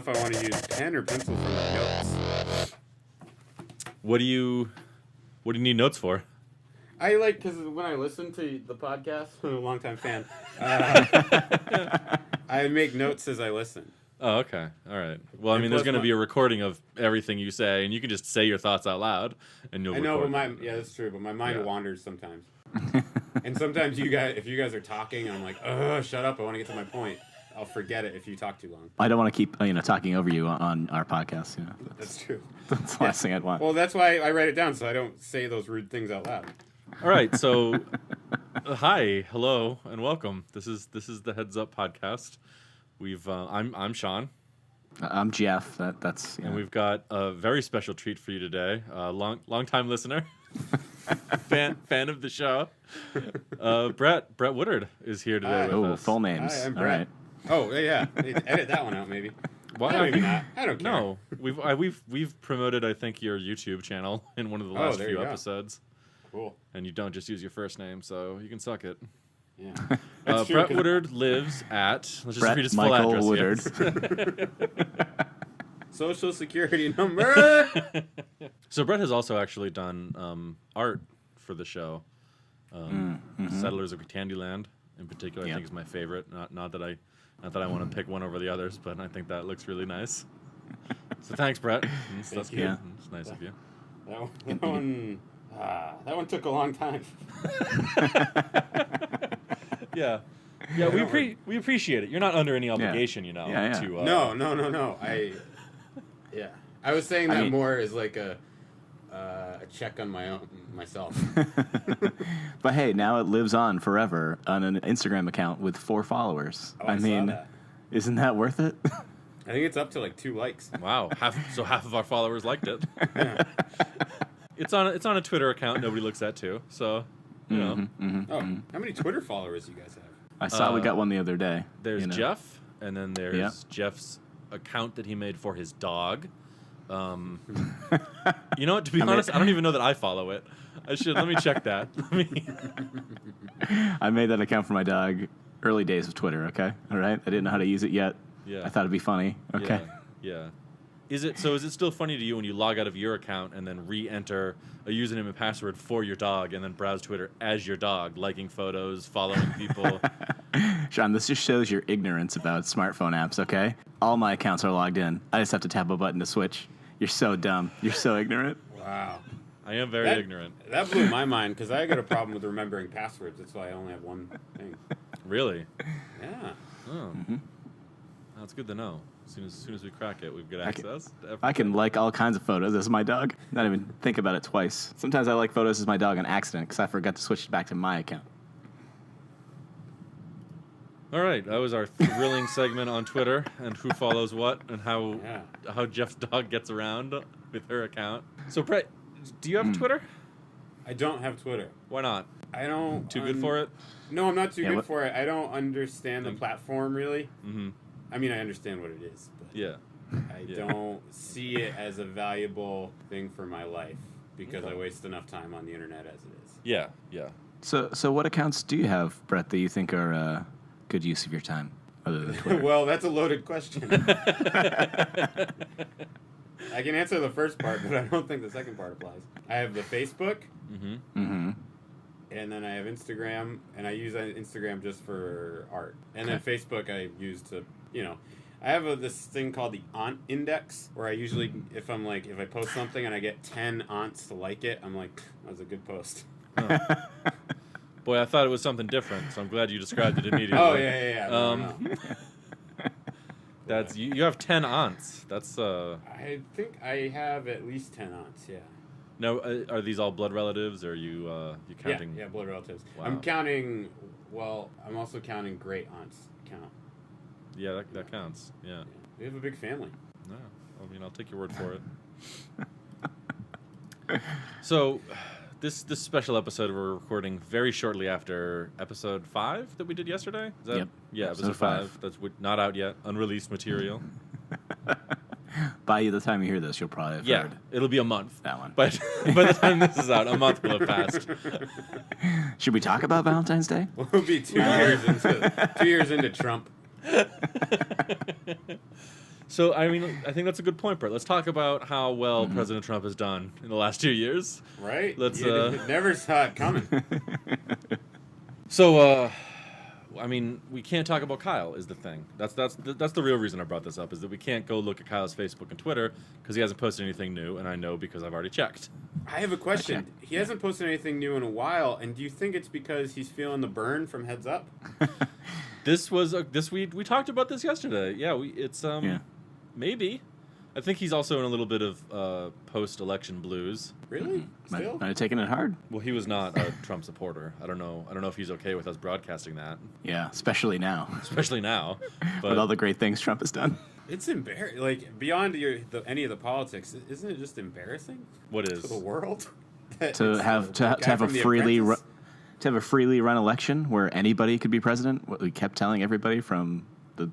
if I want to use pen or pencil for my notes. What do you need notes for? I like, because when I listen to the podcast, I'm a longtime fan, I make notes as I listen. Oh, okay. All right. Well, I mean, there's going to be a recording of everything you say, and you can just say your thoughts out loud, and you'll. I know, record but that's true. But my mind wanders sometimes, and sometimes if you guys are talking, I'm like, oh, shut up! I want to get to my point. I'll forget it if you talk too long. I don't want to keep talking over you on our podcast. That's true. That's the last thing I'd want. Well, that's why I write it down so I don't say those rude things out loud. All right. So, hi, hello, and welcome. This is the Heads Up podcast. I'm Sean. I'm Jeff. That's and we've got a very special treat for you today. Long time listener, fan of the show. Bret Woodard is here today with us. Full names. Hi, I'm All Bret. right. Oh yeah, edit that one out maybe. Why? Maybe not. I don't care. No, we've promoted, I think, your YouTube channel in one of the last few episodes. Cool. And you don't just use your first name, so you can suck it. Yeah. Bret Woodard lives at. Let's just Bret read his full Michael address. Woodard. Social security number. So Bret has also actually done art for the show. Settlers of Candyland, in particular, I think is my favorite. Not that I want to pick one over the others, but I think that looks really nice. So thanks, Bret. That's good. Yeah. It's nice of you. That one took a long time. Yeah. We appreciate it. You're not under any obligation, to. No. I was saying that more as like a check on myself. But hey, now it lives on forever on an Instagram account with 4 followers. I saw that. Isn't that worth it? I think it's up to like 2 likes. Wow. Half of our followers liked it. Yeah. It's on a Twitter account nobody looks at too. So, you know. How many Twitter followers you guys have? I saw we got one the other day. There's Jeff, and then there's Jeff's account that he made for his dog. You know what? To be honest, I don't even know that I follow it. Let me check that. I made that account for my dog early days of Twitter, okay? All right? I didn't know how to use it yet. Yeah. I thought it'd be funny. Okay. Yeah. Is it still funny to you when you log out of your account and then re-enter a username and password for your dog and then browse Twitter as your dog, liking photos, following people? Sean, this just shows your ignorance about smartphone apps, okay? All my accounts are logged in. I just have to tap a button to switch. You're so dumb. You're so ignorant. Wow. I am very ignorant. That blew my mind because I got a problem with remembering passwords. That's why I only have one thing. Really? Yeah. Oh. That's good to know. As soon as we crack it, we've got access to everything. I can like all kinds of photos as my dog. Not even think about it twice. Sometimes I like photos as my dog on accident because I forgot to switch it back to my account. All right, that was our thrilling segment on Twitter and who follows what and how Jeff's dog gets around with her account. So, Bret, do you have Twitter? I don't have Twitter. Why not? I don't. Too good for it? No, I'm not too good for it. I don't understand the platform really. Mm-hmm. I mean, I understand what it is, but I don't see it as a valuable thing for my life because I waste enough time on the internet as it is. Yeah. So what accounts do you have, Bret, that you think are good use of your time other than Twitter? Well, that's a loaded question. I can answer the first part, but I don't think the second part applies. I have the Facebook, and then I have Instagram, and I use Instagram just for art. And then Facebook I use to, I have this thing called the Aunt Index, where I usually, if I post something and I get 10 aunts to like it, I'm like, that was a good post. Oh. Boy, I thought it was something different, so I'm glad you described it immediately. Oh, yeah. No. That's you have 10 aunts. That's I think I have at least 10 aunts, yeah. Now, are these all blood relatives, or are you counting? Yeah, blood relatives. Wow. I'm also counting great aunts count. Yeah, that counts, yeah. We have a big family. No, I mean, I'll take your word for it. So, this special episode we're recording very shortly after episode 5 that we did yesterday. Is that? Yep. Yeah, episode 5. That's not out yet. Unreleased material. By the time you hear this, you'll probably have heard. It'll be a month. That one. But by the time this is out, a month will have passed. Should we talk about Valentine's Day? We'll be 2 years into Trump. So, I mean, I think that's a good point, Brett. Let's talk about how well President Trump has done in the last 2 years. Right? Let's. You never saw it coming. So, I mean, we can't talk about Kyle is the thing. That's the real reason I brought this up, is that we can't go look at Kyle's Facebook and Twitter because he hasn't posted anything new, and I know because I've already checked. I have a question. He hasn't posted anything new in a while, and do you think it's because he's feeling the burn from Heads Up? We talked about this yesterday. Yeah, maybe. I think he's also in a little bit of post-election blues. Really? Still? Might have taken it hard. Well, he was not a Trump supporter. I don't know if he's okay with us broadcasting that. Yeah, especially now. But with all the great things Trump has done. It's embarrassing. Like, beyond any of the politics, isn't it just embarrassing? What is? To the world? To have a freely run election where anybody could be president, what we kept telling everybody from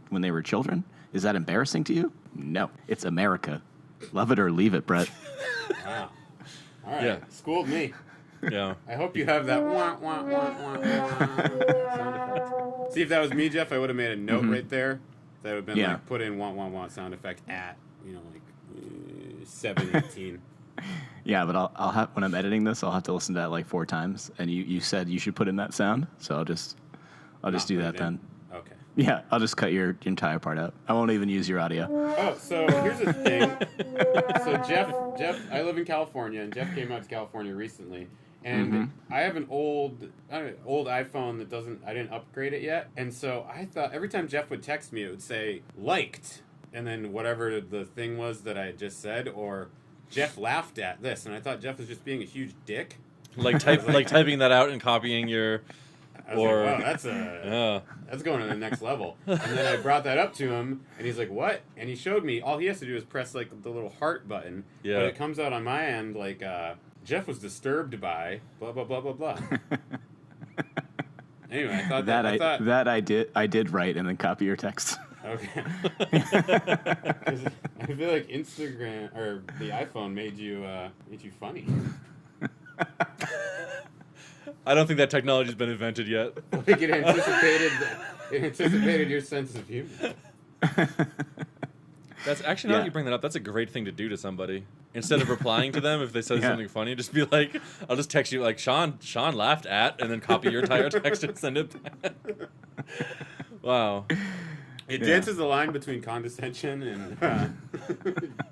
when they were children. Is that embarrassing to you? No. It's America. Love it or leave it, Brett. Wow. All right. Yeah. Schooled me. Yeah. I hope you have that wah, wah, wah, wah, wah sound effect. See, if that was me, Jeff, I would have made a note right there. That would have been like, put in wah, wah, wah sound effect at, 7:18. Yeah, but I'll have, when I'm editing this, I'll have to listen to that like 4 times. And you said you should put in that sound, so I'll just do that then. Okay. Yeah, I'll just cut your entire part out. I won't even use your audio. Oh, so here's the thing. So Jeff, I live in California, and Jeff came out to California recently, and I have an old iPhone that I didn't upgrade it yet, and so I thought every time Jeff would text me, it would say liked, and then whatever the thing was that I had just said, or Jeff laughed at this, and I thought Jeff was just being a huge dick. Like typing that out and copying your. I was like, wow, that's going to the next level. And then I brought that up to him, and he's like, what? And he showed me, all he has to do is press like the little heart button. Yeah. But it comes out on my end like, Jeff was disturbed by blah, blah, blah, blah, blah. Anyway, I thought that I did write and then copy your text. Okay. I feel like Instagram, or the iPhone made you funny. I don't think that technology's been invented yet. Like it anticipated your sense of humor. That's actually, now that you bring that up, that's a great thing to do to somebody. Instead of replying to them if they said something funny, just be like, I'll just text you like, Sean laughed at, and then copy your entire text and send it back. Wow. It dances the line between condescension and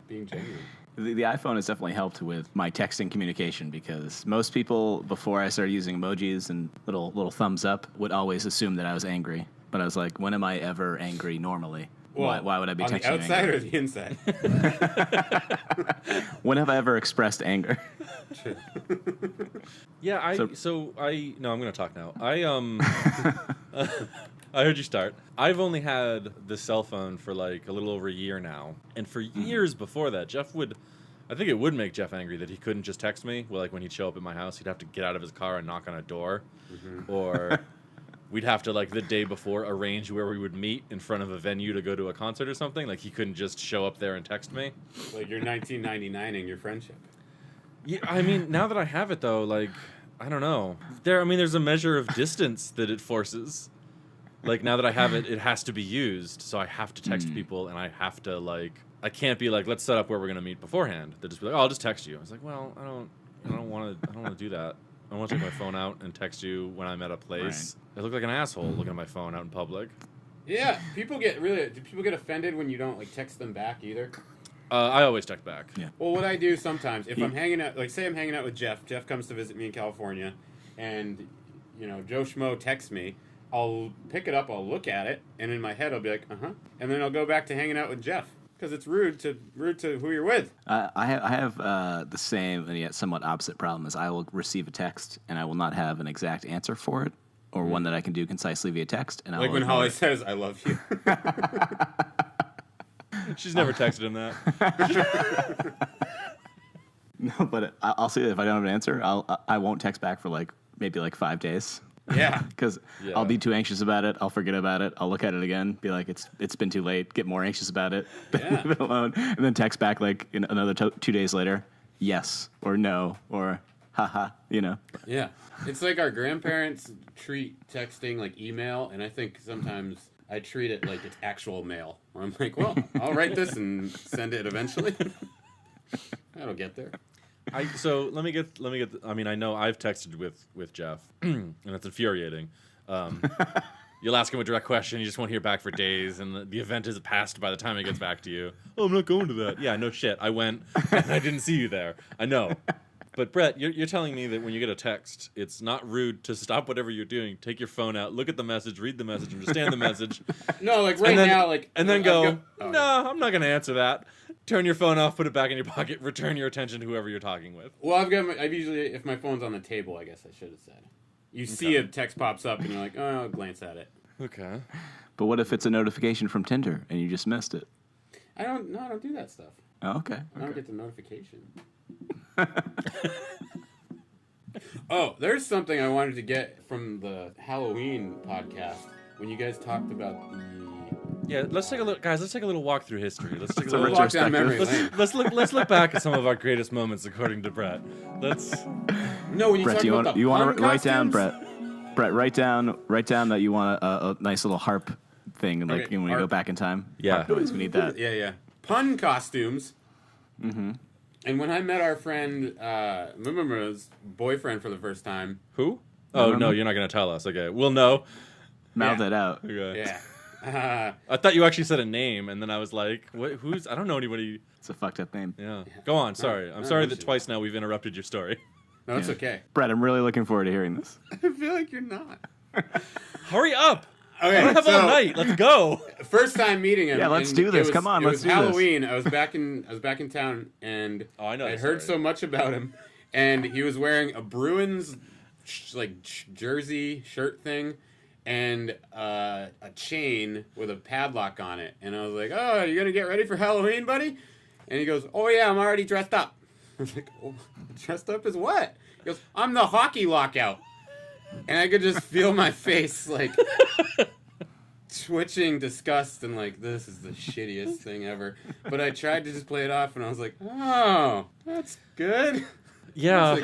being genuine. The iPhone has definitely helped with my texting communication because most people, before I started using emojis and little thumbs up, would always assume that I was angry. But I was like, when am I ever angry normally? Well, why would I be texting you? On the outside or the inside? When have I ever expressed anger? Yeah, I'm going to talk now. I heard you start. I've only had the cell phone for like a little over a year now. And for years before that, I think it would make Jeff angry that he couldn't just text me. Well, like when he'd show up at my house, he'd have to get out of his car and knock on a door. Or we'd have to, like the day before, arrange where we would meet in front of a venue to go to a concert or something. Like he couldn't just show up there and text me. Like you're 1999ing your friendship. Yeah, I mean, now that I have it though, like, I don't know. There's a measure of distance that it forces. Like, now that I have it, it has to be used, so I have to text people, and I have to, like, I can't be like, let's set up where we're gonna meet beforehand. They'll just be like, oh, I'll just text you. I was like, well, I don't want to do that. I don't want to take my phone out and text you when I'm at a place. Right. I look like an asshole looking at my phone out in public. Yeah, do people get offended when you don't like text them back either? I always text back. Yeah. Well, what I do sometimes, if I'm hanging out, like say I'm hanging out with Jeff comes to visit me in California, and Joe Schmo texts me. I'll pick it up, I'll look at it, and in my head I'll be like, and then I'll go back to hanging out with Jeff because it's rude to who you're with. I have the same and yet somewhat opposite problem. Is I will receive a text and I will not have an exact answer for it, or one that I can do concisely via text. And like when Holly says, "I love you." She's never texted him that. No, but I'll see that if I don't have an answer, I won't text back for maybe 5 days. Yeah, because I'll be too anxious about it. I'll forget about it. I'll look at it again, be like, it's been too late. Get more anxious about it. Leave it alone, and then text back in another 2 days later, yes or no or haha. Yeah, it's like our grandparents treat texting like email, and I think sometimes I treat it like it's actual mail. I'm like, well, I'll write this and send it eventually. That'll get there. So let me get. I mean, I know I've texted with Jeff, and it's infuriating. You'll ask him a direct question, you just won't hear back for days, and the event is past by the time he gets back to you. Oh, I'm not going to that. Yeah, no shit. I went, and I didn't see you there. I know. But Brett, you're telling me that when you get a text, it's not rude to stop whatever you're doing, take your phone out, look at the message, read the message, understand the message. No, like right now, like... And then go, no, I'm not going to answer that. Turn your phone off, put it back in your pocket, return your attention to whoever you're talking with. Well, I've usually, if my phone's on the table, I guess I should have said. You see a text pops up, and you're like, oh, I'll glance at it. Okay. But what if it's a notification from Tinder, and you just missed it? I don't do that stuff. Oh, okay. I don't get the notification. Oh, there's something I wanted to get from the Halloween podcast when you guys talked about the... Yeah, let's take a look, guys. Let's take a little walk through history. Let's take a a little walk down memory lane. Let's look back at some of our greatest moments, according to Brett. Let's. No, when you Brett, talk about you want to write costumes? down, Brett, write down that you want a nice little harp thing, like Okay, when you go back in time. Yeah. Harp noise, we need that. Yeah. Pun costumes. Mm-hmm. And when I met our friend, M&Ms boyfriend for the first time. Who? Oh no, you're not gonna tell us. Okay, we'll know. Mouth it out. Okay. Yeah. I thought you actually said a name, and then I was like, "What? Who's? I don't know anybody." It's a fucked up name. Yeah. Go on. Sorry. I'm sorry that twice now we've interrupted your story. No, it's okay. Brett, I'm really looking forward to hearing this. I feel like you're not. Hurry up! Okay, I don't have all night. Let's go. First time meeting him. Yeah, let's and do this. It was, Come on, it let's was do this. Halloween. I was back in town, and I know. I'd heard so much about him, and he was wearing a Bruins jersey shirt thing, and a chain with a padlock on it. And I was like, "Oh, are you gonna get ready for Halloween, buddy?" And he goes, "Oh yeah, I'm already dressed up." I was like, "Oh, dressed up as what?" He goes, "I'm the hockey lockout." And I could just feel my face, like, twitching disgust and, like, this is the shittiest thing ever. But I tried to just play it off, and I was like, oh, that's good. Yeah. Like,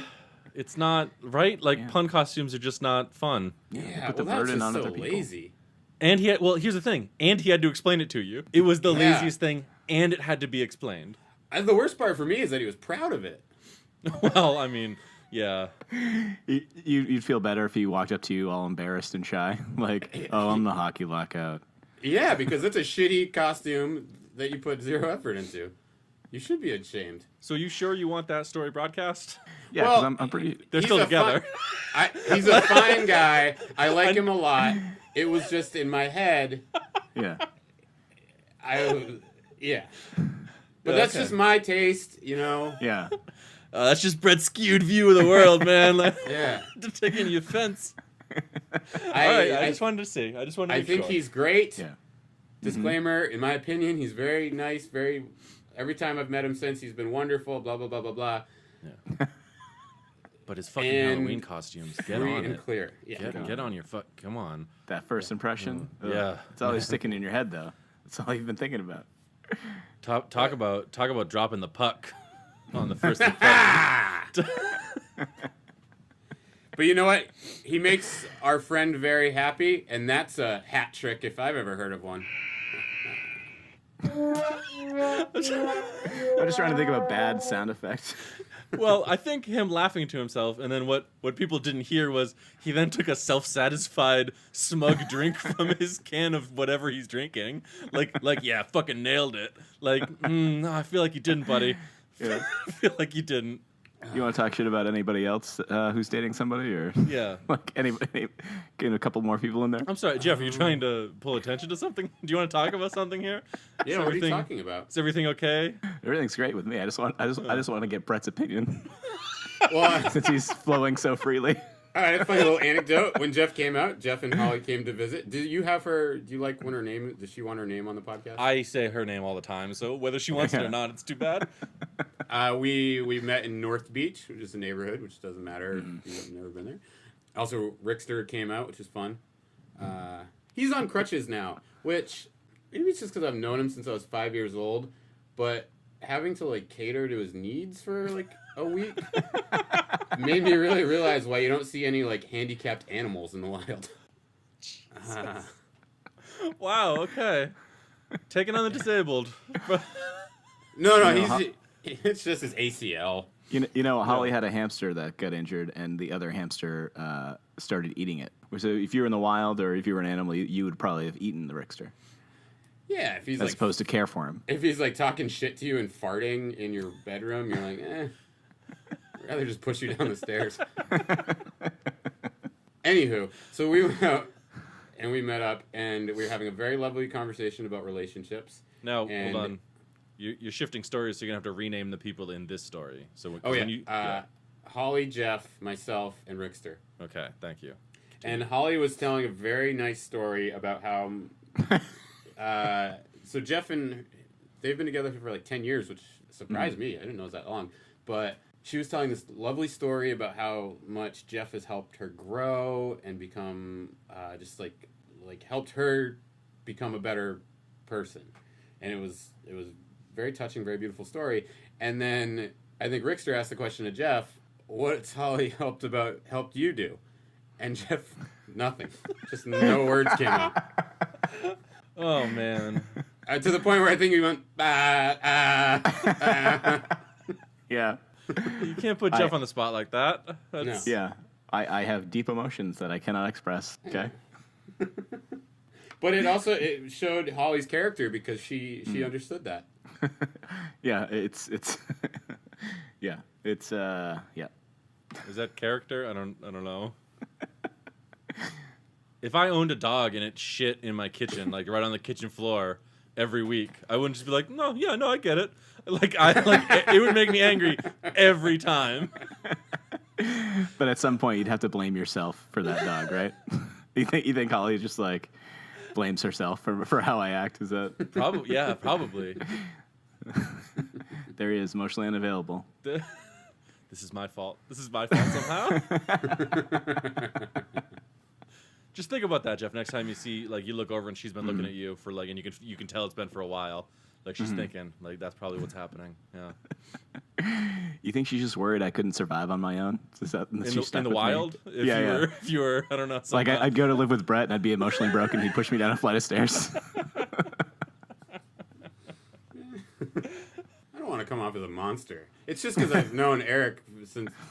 it's not, right? Like, pun costumes are just not fun. yeah, put the well, burden that's on just other so people. lazy. And here's the thing. And he had to explain it to you. It was the laziest thing, and it had to be explained. And the worst part for me is that he was proud of it. Well, I mean... Yeah. You'd feel better if he walked up to you all embarrassed and shy. Like, oh, I'm the hockey lockout. Yeah, because it's a shitty costume that you put zero effort into. You should be ashamed. So you sure you want that story broadcast? Yeah, because Well, I'm pretty... They're He's still a together. He's a fine guy. I like him a lot. It was just in my head. Yeah. Yeah. But that's just my taste, you know? Yeah. That's just Brett's skewed view of the world, man. Like, Yeah. to take any offense. All right, I just wanted to see. I just wanted to I make think sure. he's great. Yeah. Disclaimer, in my opinion, he's very nice, every time I've met him since, he's been wonderful, blah, blah, blah, blah, blah. Yeah. But his fucking And Halloween costumes, get Free on and it. clear. Yeah. Get on your come on. That first impression. Yeah. It's always sticking in your head, though. That's all you've been thinking about. Talk about dropping the puck on the first impression. But you know what? He makes our friend very happy, and that's a hat trick if I've ever heard of one. I'm just trying to think of a bad sound effect. Well, I think him laughing to himself, and then what people didn't hear was he then took a self-satisfied, smug drink from his can of whatever he's drinking. Like yeah, fucking nailed it. Like, no, I feel like you didn't, buddy. Yeah. I feel like you didn't. You want to talk shit about anybody else who's dating somebody, or Yeah. like anybody? Getting a couple more people in there. I'm sorry, Jeff. Are you trying to pull attention to something? Do you want to talk about something here? Yeah, what are you talking about? Is everything okay? Everything's great with me. I just want to get Brett's opinion Well, since he's flowing so freely. all right, a funny little anecdote. When Jeff came out, Jeff and Holly came to visit. Do you like when her name? Does she want her name on the podcast? I say her name all the time, so whether she wants it or not, it's too bad. We met in North Beach, which is a neighborhood, which doesn't matter if you've never been there. Also, Rickster came out, which is fun. He's on crutches now, which maybe it's just because I've known him since I was 5 years old, but having to like cater to his needs for like a week made me really realize why you don't see any like handicapped animals in the wild. Wow. Okay. Taking on the disabled. No, it's just his ACL. Holly had a hamster that got injured, and the other hamster started eating it. So if you were in the wild or if you were an animal, you would probably have eaten the Rickster. Yeah, if he's as opposed to care for him. If he's like talking shit to you and farting in your bedroom, you're like, I'd rather just push you down the stairs. Anywho, so we went out and we met up, and we were having a very lovely conversation about relationships. Now, hold on. You're shifting stories, so you're going to have to rename the people in this story. So Holly, Jeff, myself, and Rickster. Okay, thank you. And Holly was telling a very nice story about how... so Jeff and... They've been together for like 10 years, which surprised me. I didn't know it was that long. But she was telling this lovely story about how much Jeff has helped her grow and become... just like helped her become a better person. And it was very touching, very beautiful story. And then I think Rickster asked the question to Jeff, what's Holly helped you do? And Jeff, nothing. Just no words came out. Oh, man. To the point where I think he went, Yeah. You can't put Jeff on the spot like that. No. Yeah. I have deep emotions that I cannot express. Okay. But it showed Holly's character because she understood that. Yeah, it's yeah. It's yeah. Is that character? I don't know. If I owned a dog and it shit in my kitchen, like right on the kitchen floor every week, I wouldn't just be like, no, I get it. It would make me angry every time. But at some point, you'd have to blame yourself for that dog, right? You think Holly just like blames herself for how I act? Is that probably? Yeah, probably. There he is, emotionally unavailable. This is my fault. This is my fault somehow. Just think about that, Jeff. Next time you see, like, you look over and she's been looking at you for like, and you can tell it's been for a while. Like she's thinking, like that's probably what's happening. Yeah. You think she's just worried I couldn't survive on my own? Is that in the wild? If you were, I don't know. Like I'd go to live with Bret and I'd be emotionally broken. He'd push me down a flight of stairs. I don't want to come off as a monster. It's just because I've known Eric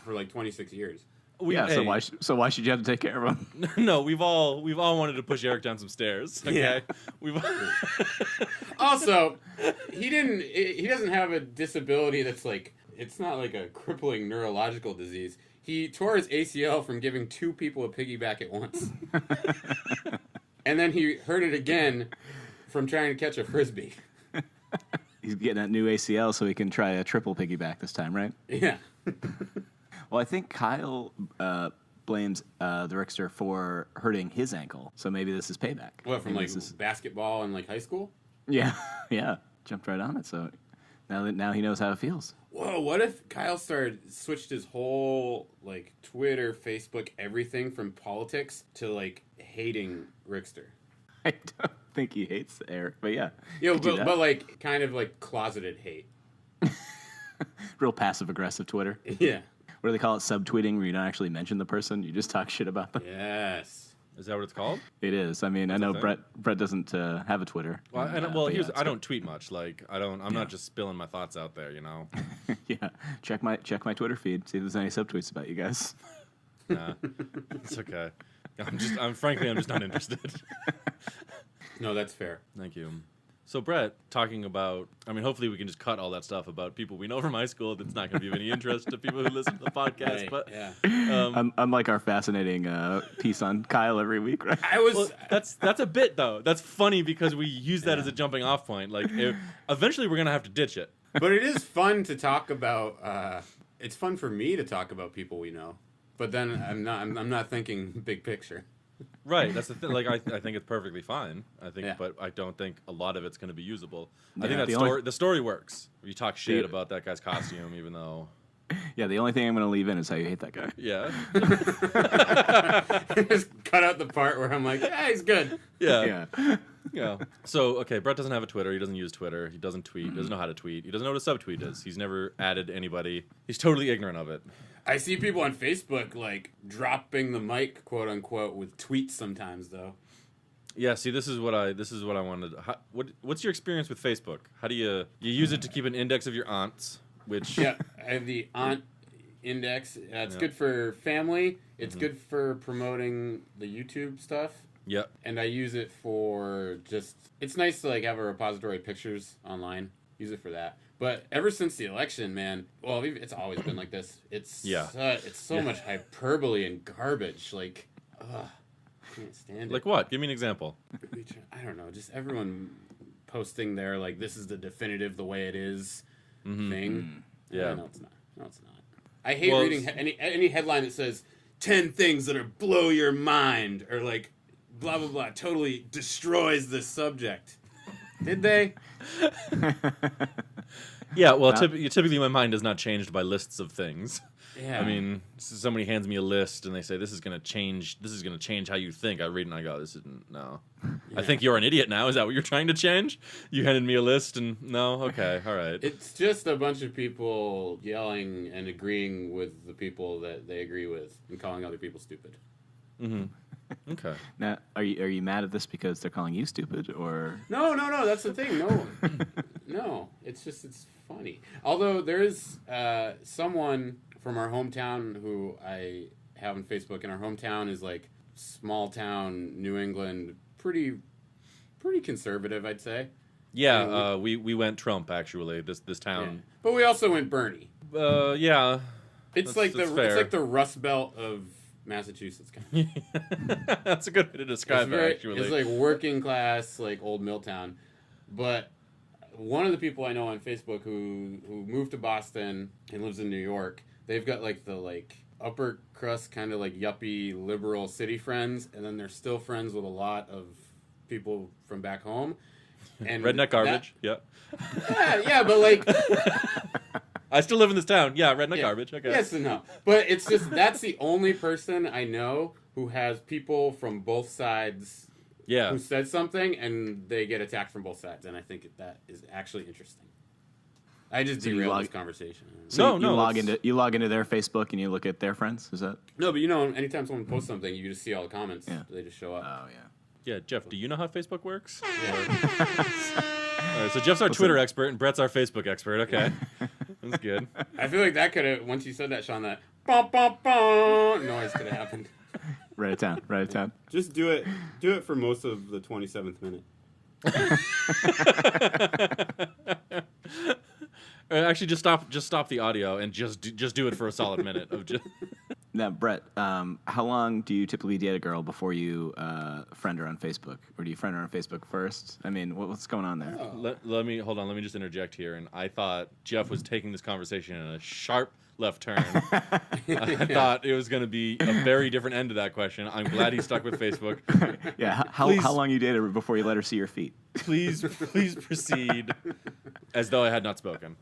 for like 26 years. So why should you have to take care of him? No, we've all wanted to push Eric down some stairs. Okay, yeah. Also, he doesn't have a disability that's like, it's not like a crippling neurological disease. He tore his ACL from giving 2 people a piggyback at once, and then he hurt it again from trying to catch a frisbee. He's getting that new ACL so he can try a triple piggyback this time, right? Yeah. Well, I think Kyle blames the Rickster for hurting his ankle, so maybe this is payback. What, from basketball in like high school? Yeah, yeah. Jumped right on it. So now he knows how it feels. Whoa! What if Kyle switched his whole like Twitter, Facebook, everything from politics to like hating Rickster? I don't think he hates Eric, but yeah. Yeah, but like kind of like closeted hate. Real passive aggressive Twitter. Yeah. What do they call it? Subtweeting, where you don't actually mention the person, you just talk shit about them. Yes. Is that what it's called? It is. I mean, I know Bret doesn't have a Twitter. Well, I don't tweet much. Like I'm not just spilling my thoughts out there, you know. Yeah. Check my Twitter feed. See if there's any subtweets about you guys. Nah, it's okay. I'm frankly just not interested. No, that's fair. Thank you. So Bret, talking about, I mean, hopefully we can just cut all that stuff about people we know from high school that's not going to be of any interest to people who listen to the podcast. Right, but yeah. Unlike our fascinating piece on Kyle every week, right? That's a bit though. That's funny because we use that as a jumping off point. Like eventually we're going to have to ditch it. But it is fun to talk about. It's fun for me to talk about people we know. But then I'm not thinking big picture. Right, that's the thing. Like, I think it's perfectly fine. I think, but I don't think a lot of it's going to be usable. I think the story works. You talk shit about that guy's costume, even though. Yeah, the only thing I'm going to leave in is how you hate that guy. Yeah. Just cut out the part where I'm like, yeah, he's good. Yeah. Yeah. So, okay, Bret doesn't have a Twitter. He doesn't use Twitter. He doesn't tweet. He doesn't know how to tweet. He doesn't know what a subtweet is. He's never added anybody. He's totally ignorant of it. I see people on Facebook, like, dropping the mic, quote-unquote, with tweets sometimes, though. Yeah, see, this is what I wanted. What's your experience with Facebook? How do you use it to keep an index of your aunts? Which I have the aunt index. It's good for family. It's good for promoting the YouTube stuff. Yep. And I use it for it's nice to have a repository of pictures online. Use it for that. But ever since the election, man, well, it's always been like this. It's so much hyperbole and garbage. I can't stand it. Like what? Give me an example. I don't know. Just everyone posting their this is the definitive, the way it is thing. Yeah. No, it's not. I hate reading any headline that says 10 things that are blow your mind or blah blah blah totally destroys the subject. Did they? Yeah, well, typically my mind is not changed by lists of things. Yeah. I mean, somebody hands me a list and they say this is going to change how you think. I read it and I go, this isn't no. Yeah. I think you're an idiot now. Is that what you're trying to change? You handed me a list and no, okay, all right. It's just a bunch of people yelling and agreeing with the people that they agree with and calling other people stupid. Mhm. Okay. Now, are you mad at this because they're calling you stupid, or? No. That's the thing. No. It's funny. Although there is someone from our hometown who I have on Facebook, and our hometown is small town New England, pretty conservative, I'd say. Yeah, we went Trump actually. This town, yeah. But we also went Bernie. Yeah. It's fair. it's the Rust Belt of Massachusetts, kind of. That's a good way to describe it. Actually, it's working class, old Milltown. But one of the people I know on Facebook who moved to Boston and lives in New York, they've got the upper crust kind of yuppie liberal city friends, and then they're still friends with a lot of people from back home. And redneck garbage. Yeah, but I still live in this town. Yeah, redneck garbage. Okay. Yes and no. But it's just that's the only person I know who has people from both sides who said something and they get attacked from both sides. And I think that is actually interesting. I just derailed this conversation. So you log into their Facebook and you look at their friends? Is that? No, but anytime someone posts something, you just see all the comments. Yeah. They just show up. Oh, yeah. Yeah, Jeff, do you know how Facebook works? Yeah. All right, so Jeff's our Twitter expert and Brett's our Facebook expert. Okay. That's good. I feel like that could have, once you said that, Sean, that bum, bum, bum noise could have happened. Write it down. Just do it for most of the 27th minute. Actually, just stop the audio and just do it for a solid minute of just. Now, Brett, how long do you typically date a girl before you friend her on Facebook, or do you friend her on Facebook first? I mean, what's going on there? Oh. Let me hold on. Let me just interject here. And I thought Jeff was taking this conversation in a sharp left turn. I thought it was going to be a very different end to that question. I'm glad he stuck with Facebook. Yeah. How long you dated her before you let her see your feet? Please proceed as though I had not spoken.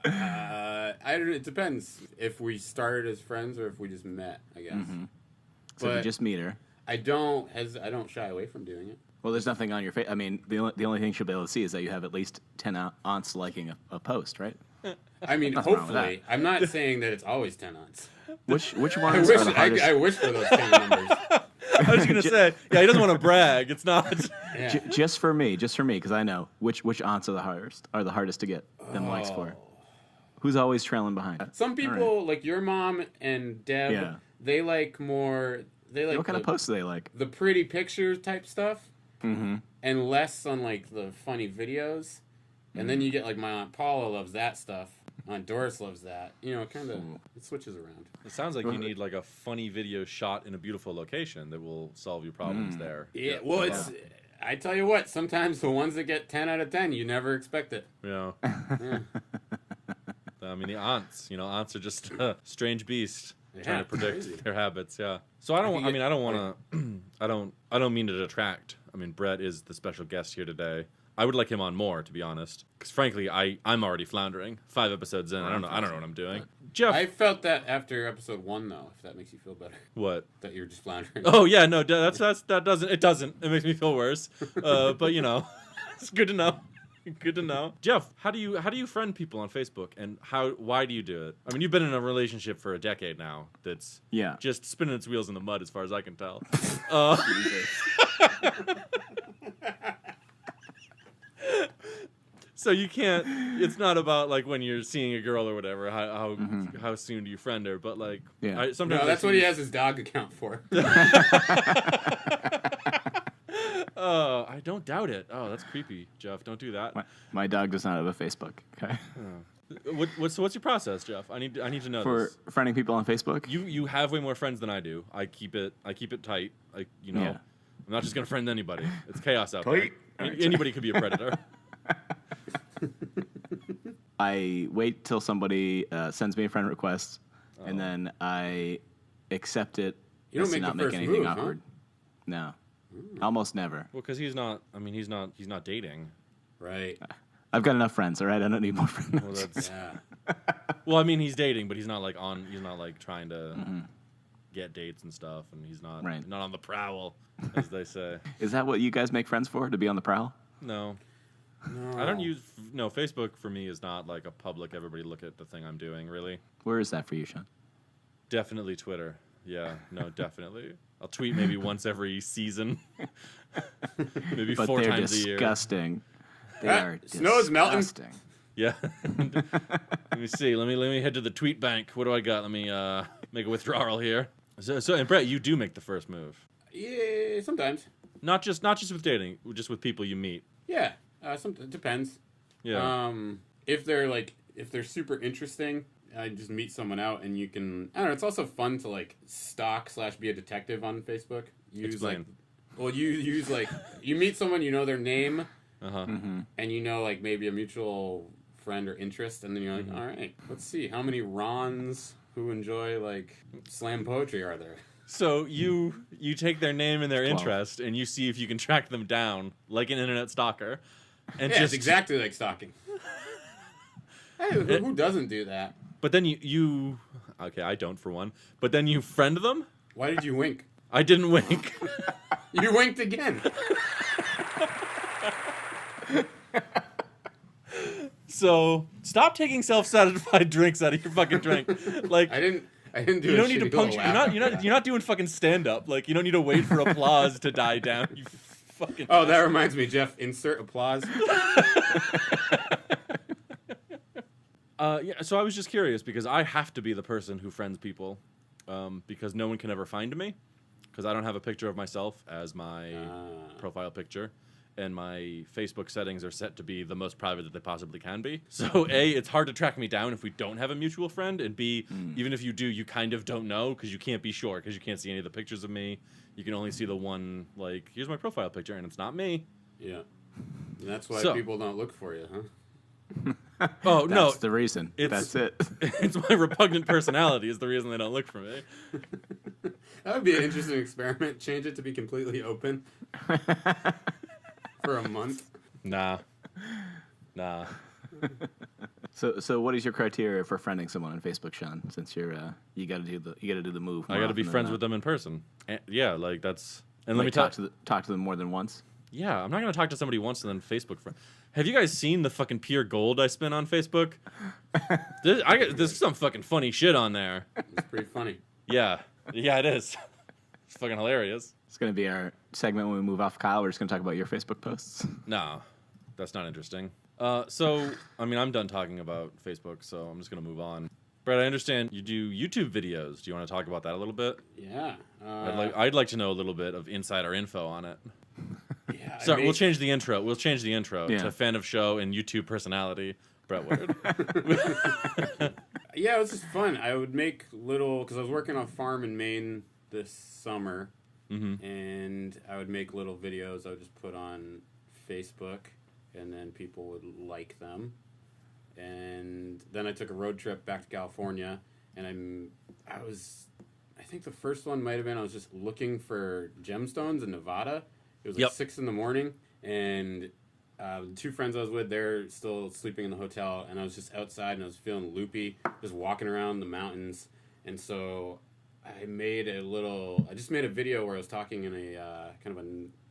It depends if we started as friends or if we just met, I guess. Mm-hmm. So if you just meet her. I don't shy away from doing it. Well, there's nothing on your face. I mean, the only thing she'll be able to see is that you have at least 10 aunts liking a post, right? I mean, hopefully. I'm not saying that it's always 10 aunts. Which ones are the hardest? I wish for those 10 numbers. I was going to say, yeah, he doesn't want to brag. It's not. Yeah. Just for me, because I know which aunts are the hardest to get them likes for. Who's always trailing behind? Some people, like your mom and Deb, they like more. What kind of posts do they like? The pretty pictures type stuff, mm-hmm. and less on the funny videos. And then you get my Aunt Paula loves that stuff. Aunt Doris loves that. Kind of it switches around. It sounds like you need a funny video shot in a beautiful location that will solve your problems there. Yeah, well, it's. I tell you what, sometimes the ones that get 10 out of 10, you never expect it. Yeah. I mean, the aunts. Aunts are just a strange beast trying to predict their habits. Yeah. So I don't want to. I don't mean to detract. I mean, Brett is the special guest here today. I would like him on more, to be honest, because frankly, I'm already floundering. 5 episodes in, I don't know what I'm doing. Jeff, I felt that after episode 1, though. If that makes you feel better. What? That you're just floundering. Oh yeah, no, that doesn't. It doesn't. It makes me feel worse. But it's good to know. Good to know. Jeff, how do you friend people on Facebook, and why do you do it? I mean, you've been in a relationship for a decade now that's just spinning its wheels in the mud as far as I can tell. So you can't. It's not about like when you're seeing a girl or whatever. How soon do you friend her? But like, sometimes that's what he has his dog account for. I don't doubt it. Oh, that's creepy, Jeff. Don't do that. My dog does not have a Facebook. Okay. What's your process, Jeff? I need to know for this. friending people on Facebook. You have way more friends than I do. I keep it tight. I'm not just gonna friend anybody. It's chaos out there. Anybody could be a predator. I wait till somebody sends me a friend request, and then I accept it. You don't make anything awkward. Huh? No, almost never. Well, because he's not dating. Right. I've got enough friends. All right, I don't need more friends. Well, that's well, I mean, he's dating, but he's not like trying to get dates and stuff, and he's not not on the prowl, as they say. Is that what you guys make friends for? To be on the prowl? No. I don't use Facebook for me is not like a public everybody look at the thing I'm doing really. Where is that for you, Sean? Definitely Twitter. Yeah, no, definitely. I'll tweet maybe once every season. Maybe but 4 times a year. Disgusting. They are snow's melting. Yeah. Let me see. Let me head to the tweet bank. What do I got? Let me make a withdrawal here. So and Bret, you do make the first move. Yeah, sometimes. Not just with dating, just with people you meet. Yeah. It depends. Yeah. If they're super interesting, I just meet someone out, and you can. I don't know. It's also fun to like stalk / be a detective on Facebook. Explain. You meet someone, you know their name, and you know like maybe a mutual friend or interest, and then you're like, all right, let's see how many Rons who enjoy like slam poetry are there. So you take their name and their interest, and you see if you can track them down like an internet stalker. And it's exactly like stalking. Hey, who doesn't do that? But then you okay, I don't for one. But then you friend them? Why did you wink? I didn't wink. You winked again. So stop taking self-satisfied drinks out of your fucking drink. Like I didn't do. You don't need to punch. You're not doing fucking stand-up. Like you don't need to wait for applause to die down. You fucking. Oh, that reminds me, Jeff. Insert applause. Yeah. So I was just curious because I have to be the person who friends people, because no one can ever find me, because I don't have a picture of myself as my profile picture, and my Facebook settings are set to be the most private that they possibly can be. So A, it's hard to track me down if we don't have a mutual friend, and B, even if you do, you kind of don't know because you can't be sure because you can't see any of the pictures of me. You can only see the one, like, here's my profile picture, and it's not me. Yeah. And that's why people don't look for you, huh? Oh, no. That's the reason. That's it. It's my repugnant personality is the reason they don't look for me. That would be an interesting experiment. Change it to be completely open. For a month. Nah. So what is your criteria for friending someone on Facebook, Sean? Since you got to do the move. I got to be friends with them in person. And, yeah, like that's. And like let me talk to them more than once. Yeah, I'm not gonna talk to somebody once and then Facebook friend. Have you guys seen the fucking pure gold I spent on Facebook? There's some fucking funny shit on there. It's pretty funny. Yeah, it is. It's fucking hilarious. It's gonna be our segment when we move off Kyle. We're just gonna talk about your Facebook posts. No, that's not interesting. So, I mean, I'm done talking about Facebook, so I'm just gonna move on. Bret, I understand you do YouTube videos. Do you want to talk about that a little bit? Yeah. I'd like to know a little bit of insider info on it. Yeah. Sorry, we'll change the intro. To fan of show and YouTube personality, Bret Wood. Yeah, it was just fun. I would make because I was working on a farm in Maine this summer, and I would make little videos I would just put on Facebook, and then people would like them. And then I took a road trip back to California, and I think the first one might have been I was just looking for gemstones in Nevada. It was like 6 a.m, and the two friends I was with, they're still sleeping in the hotel, and I was just outside, and I was feeling loopy, just walking around the mountains. And so I just made a video where I was talking in a kind of a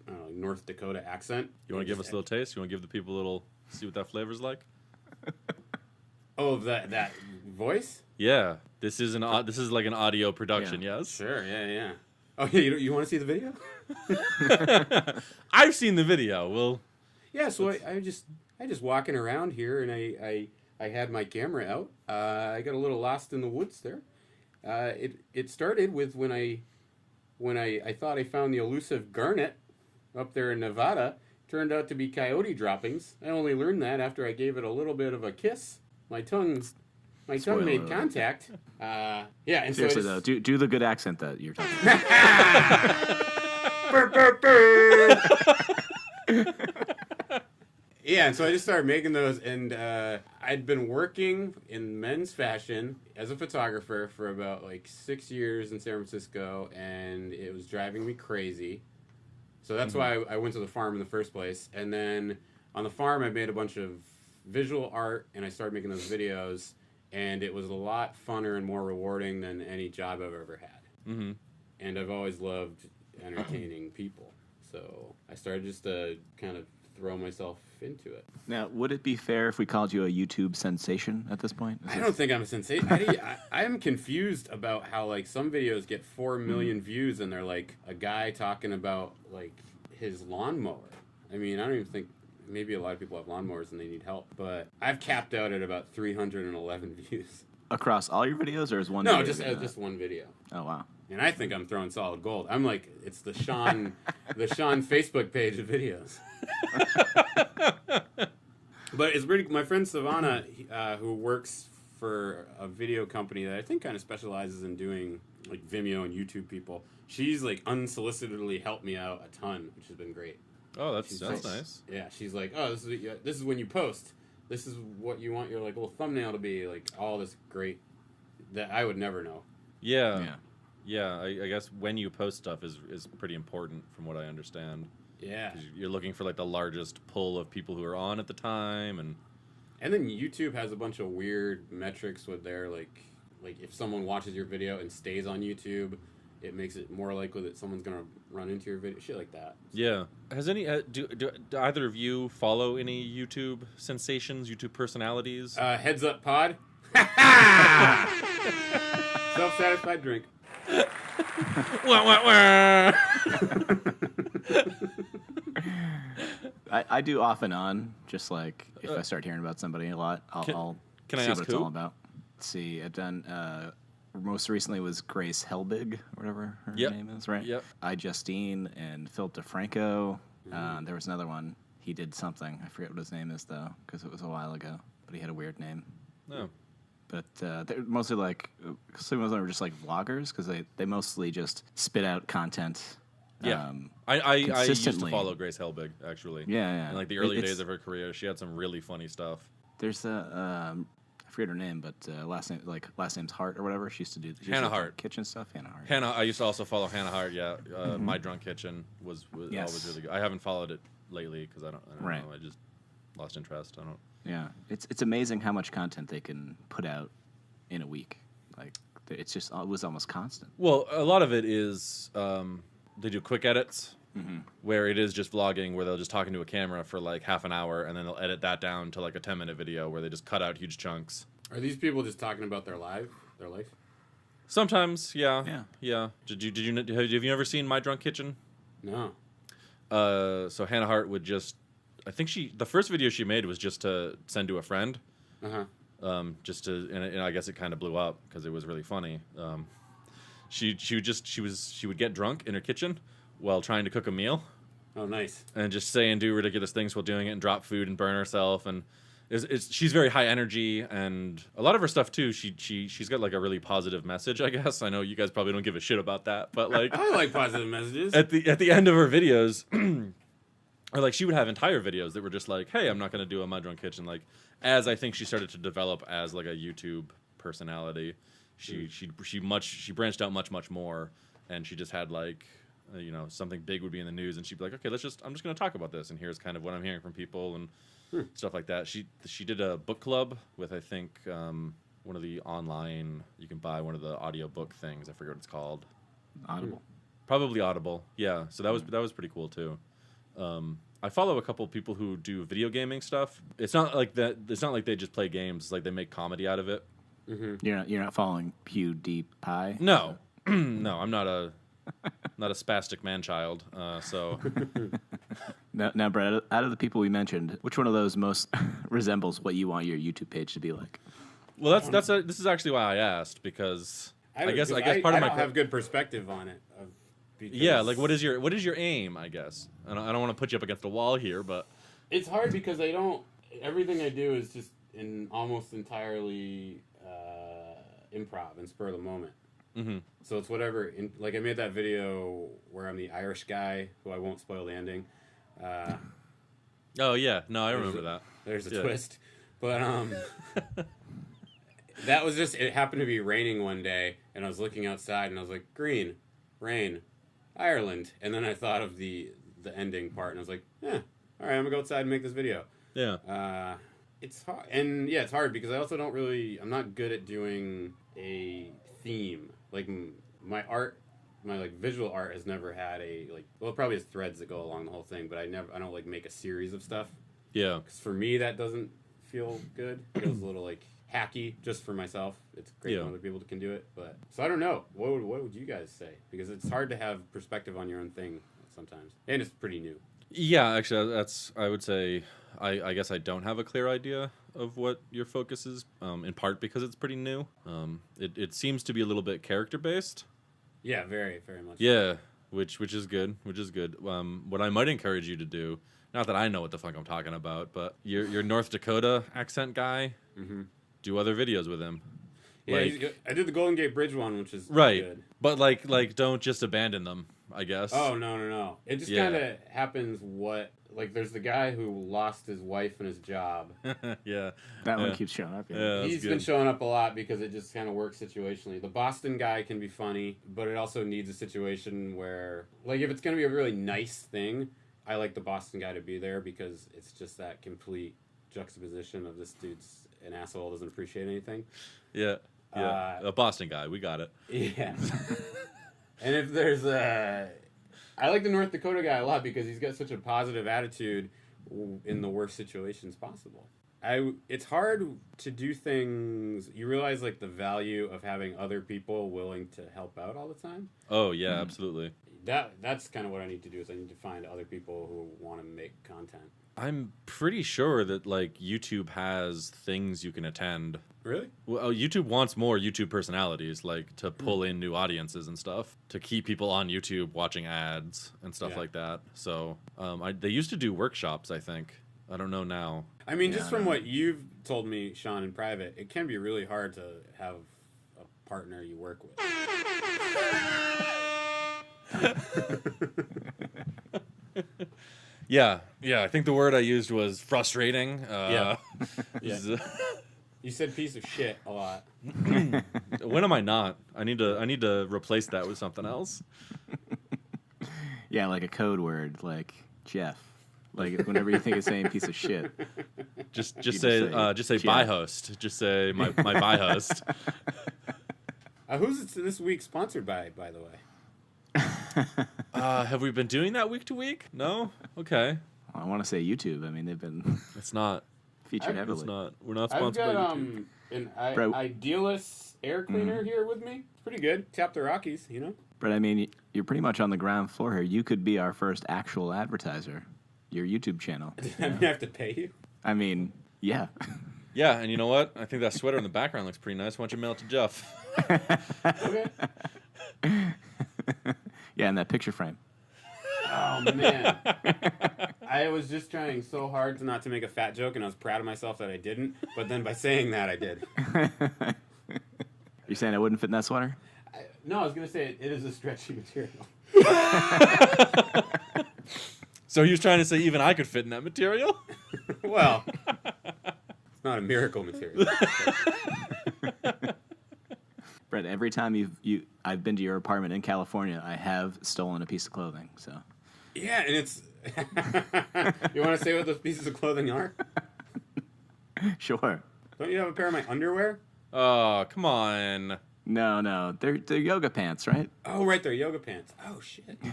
I don't know, North Dakota accent. You want to give us a little taste? You want to give the people a little, see what that flavor's like? Oh, that voice? Yeah, this is like an audio production. Yeah. Yes. Sure. Yeah. Oh, yeah. You want to see the video? I've seen the video. Well. Yeah. So I just walking around here, and I had my camera out. I got a little lost in the woods there. It started with when I thought I found the elusive garnet up there in Nevada. Turned out to be coyote droppings. I only learned that after I gave it a little bit of a kiss. My tongue made contact. Yeah, and seriously so though, do the good accent that you're talking about. Yeah, and so I just started making those, and I'd been working in men's fashion as a photographer for about 6 years in San Francisco, and it was driving me crazy. So that's why I went to the farm in the first place. And then on the farm, I made a bunch of visual art, and I started making those videos, and it was a lot funner and more rewarding than any job I've ever had. Mm-hmm. And I've always loved entertaining people. So I started just to kind of throw myself into it. Now, would it be fair if we called you a YouTube sensation at this point? I don't think I'm a sensation. I'm confused about how some videos get 4 million views and they're a guy talking about his lawnmower. I mean, I don't even think maybe a lot of people have lawnmowers and they need help, but I've capped out at about 311 views. Across all your videos, or is one? No, video just one video. Oh wow! And I think I'm throwing solid gold. I'm it's the Sean Facebook page of videos. But it's pretty. My friend Savannah, who works for a video company that I think kind of specializes in doing Vimeo and YouTube people, she's unsolicitedly helped me out a ton, which has been great. Oh, that's nice. Yeah, she's like, oh, this is when you post. This is what you want your little thumbnail to be, all this great that I would never know. Yeah. I guess when you post stuff is pretty important from what I understand. Yeah, 'cause you're looking for the largest pull of people who are on at the time, and then YouTube has a bunch of weird metrics with their if someone watches your video and stays on YouTube, it makes it more likely that someone's gonna run into your video, shit like that. Yeah. Has any do either of you follow any YouTube sensations, YouTube personalities? Heads Up Pod. Self-satisfied drink. I do off and on, just if I start hearing about somebody a lot, I'll can I see ask what it's all about. Let's see, I've done most recently was Grace Helbig, or whatever her name is, right? Yep. Justine and Philip DeFranco. There was another one. He did something. I forget what his name is, though, because it was a while ago. But he had a weird name. No. But they're mostly some of them are just vloggers, because they mostly just spit out content. Yeah. I used to follow Grace Helbig, actually. Yeah. In the early days of her career, she had some really funny stuff. There's I forget her name, but last name's Hart or whatever. She used to do Hannah Hart. Kitchen stuff. Hannah Hart. I used to also follow Hannah Hart. Yeah, My Drunk Kitchen was always really good. I haven't followed it lately because I don't know. I just lost interest. I don't. Yeah, it's amazing how much content they can put out in a week. It was almost constant. Well, a lot of it is they do quick edits. Mm-hmm. Where it is just vlogging, where they'll just talk into a camera for half an hour, and then they'll edit that down to a 10-minute video where they just cut out huge chunks. Are these people just talking about their life? Sometimes, yeah. Have you ever seen My Drunk Kitchen? No. So Hannah Hart would just, I think the first video she made was just to send to a friend. And I guess it kind of blew up because it was really funny. She would get drunk in her kitchen while trying to cook a meal. Oh, nice. And just say and do ridiculous things while doing it, and drop food and burn herself. And she's very high energy, and a lot of her stuff too. She's got a really positive message, I guess. I know you guys probably don't give a shit about that, but I like positive messages. At the end of her videos, or she would have entire videos that were just hey, I'm not gonna do a My Drunk Kitchen. As I think she started to develop as a YouTube personality, she branched out much more, and she just had something big would be in the news, and she'd be like, okay, I'm just going to talk about this, and here's kind of what I'm hearing from people and stuff like that. She did a book club with, I think, online. You can buy one of the audiobook things. I forget what it's called. Audible. Probably Audible. Yeah. So that was pretty cool too. I follow a couple people who do video gaming stuff. It's not like that. It's not like they just play games. It's like they make comedy out of it. Mm-hmm. You're not following PewDiePie? No, no, I'm not a spastic man child. So now, Brett, out of the people we mentioned, which one of those most resembles what you want your YouTube page to be like? Well, this is actually why I asked, because I guess part of my have good perspective on it. Yeah, like what is your aim? I guess I don't want to put you up against the wall here, but it's hard because everything I do is just almost entirely improv and spur of the moment. Mm-hmm. So it's whatever. Like I made that video where I'm the Irish guy who I won't spoil the ending. Oh yeah, no, I remember that. There's a twist, but that was just. It happened to be raining one day, and I was looking outside, and I was like, green, rain, Ireland, and then I thought of the ending part, and I was like, all right, I'm gonna go outside and make this video. Yeah. It's hard, and it's hard because I also I'm not good at doing a theme. Like my visual art has never had it probably has threads that go along the whole thing, but I don't like make a series of stuff. Yeah. Because for me that doesn't feel good. It feels a little like hacky just for myself. It's great when other people can do it, but so I don't know. What would you guys say? Because it's hard to have perspective on your own thing sometimes, and it's pretty new. Yeah, actually, I would say I guess I don't have a clear idea of what your focus is, in part because it's pretty new. It seems to be a little bit character based. Yeah, very, very much. Yeah, which is good. What I might encourage you to do, not that I know what the fuck I'm talking about, but your North Dakota accent guy, do other videos with him. Yeah, he's good. I did the Golden Gate Bridge one, which is right. Good. But like don't just abandon them, I guess. Oh no! It just kind of happens. There's the guy who lost his wife and his job. Yeah, that one keeps showing up. Yeah, he's been showing up a lot because it just kind of works situationally. The Boston guy can be funny, but it also needs a situation where, like, if it's gonna be a really nice thing, I like the Boston guy to be there because it's just that complete juxtaposition of this dude's an asshole, doesn't appreciate anything. Yeah. Yeah, a Boston guy. We got it. Yeah. And if there's I like the North Dakota guy a lot because he's got such a positive attitude in the worst situations possible. It's hard to do things. You realize like the value of having other people willing to help out all the time. Oh yeah, absolutely. That's kind of what I need to do. Is I need to find other people who want to make content. I'm pretty sure that like YouTube has things you can attend. Really? Well, YouTube wants more YouTube personalities, like to pull in new audiences and stuff, to keep people on YouTube watching ads and stuff like that. So they used to do workshops, I think. I don't know now. I mean, just from what you've told me, Sean, in private, it can be really hard to have a partner you work with. Yeah. I think the word I used was frustrating. Yeah. You said piece of shit a lot. When am I not? I need to replace that with something else. Yeah, like a code word, like Jeff. Like whenever you think of saying piece of shit, just say bye host. Just say my bye host. Who's it this week sponsored by the way? Have we been doing that week to week? No? Okay. I want to say YouTube. I mean, they've been It's not. featured heavily. It's not. We're not sponsored I've got by YouTube. an Idealist air cleaner here with me. It's pretty good. Tap the Rockies, you know? But I mean, you're pretty much on the ground floor here. You could be our first actual advertiser. Your YouTube channel. I have to pay you? I mean, yeah. Yeah, and you know what? I think that sweater in the background looks pretty nice. Why don't you mail it to Jeff? Okay. Yeah, in that picture frame. Oh, man. I was just trying so hard not to make a fat joke, and I was proud of myself that I didn't. But then by saying that, I did. You're saying I wouldn't fit in that sweater? No, I was going to say it is a stretchy material. So he was trying to say even I could fit in that material? Well, it's not a miracle material. Brett, every time I've been to your apartment in California, I have stolen a piece of clothing. So. Yeah, and it's... You want to say what those pieces of clothing are? Sure. Don't you have a pair of my underwear? Oh, come on. No, they're yoga pants, right? Oh, right, they're yoga pants. Oh shit. Yeah.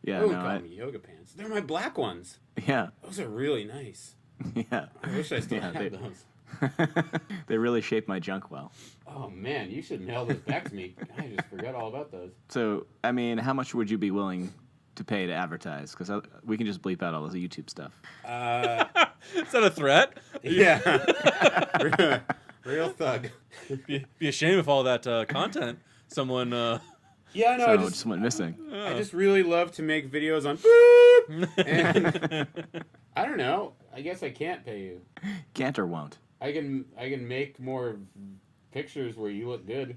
Yeah, I would call them yoga pants. They're my black ones. Yeah. Those are really nice. Yeah. I wish I still had those. They really shape my junk well. Oh man, you should mail those back to me. I just forgot all about those. So, I mean, how much would you be willing to pay to advertise? Because we can just bleep out all the YouTube stuff. Is that a threat? Yeah. Real thug. Be a shame if all that content someone. Yeah, no, So I just went missing. I just really love to make videos on boop. And I don't know. I guess I can't pay you. Can't or won't. I can make more pictures where you look good.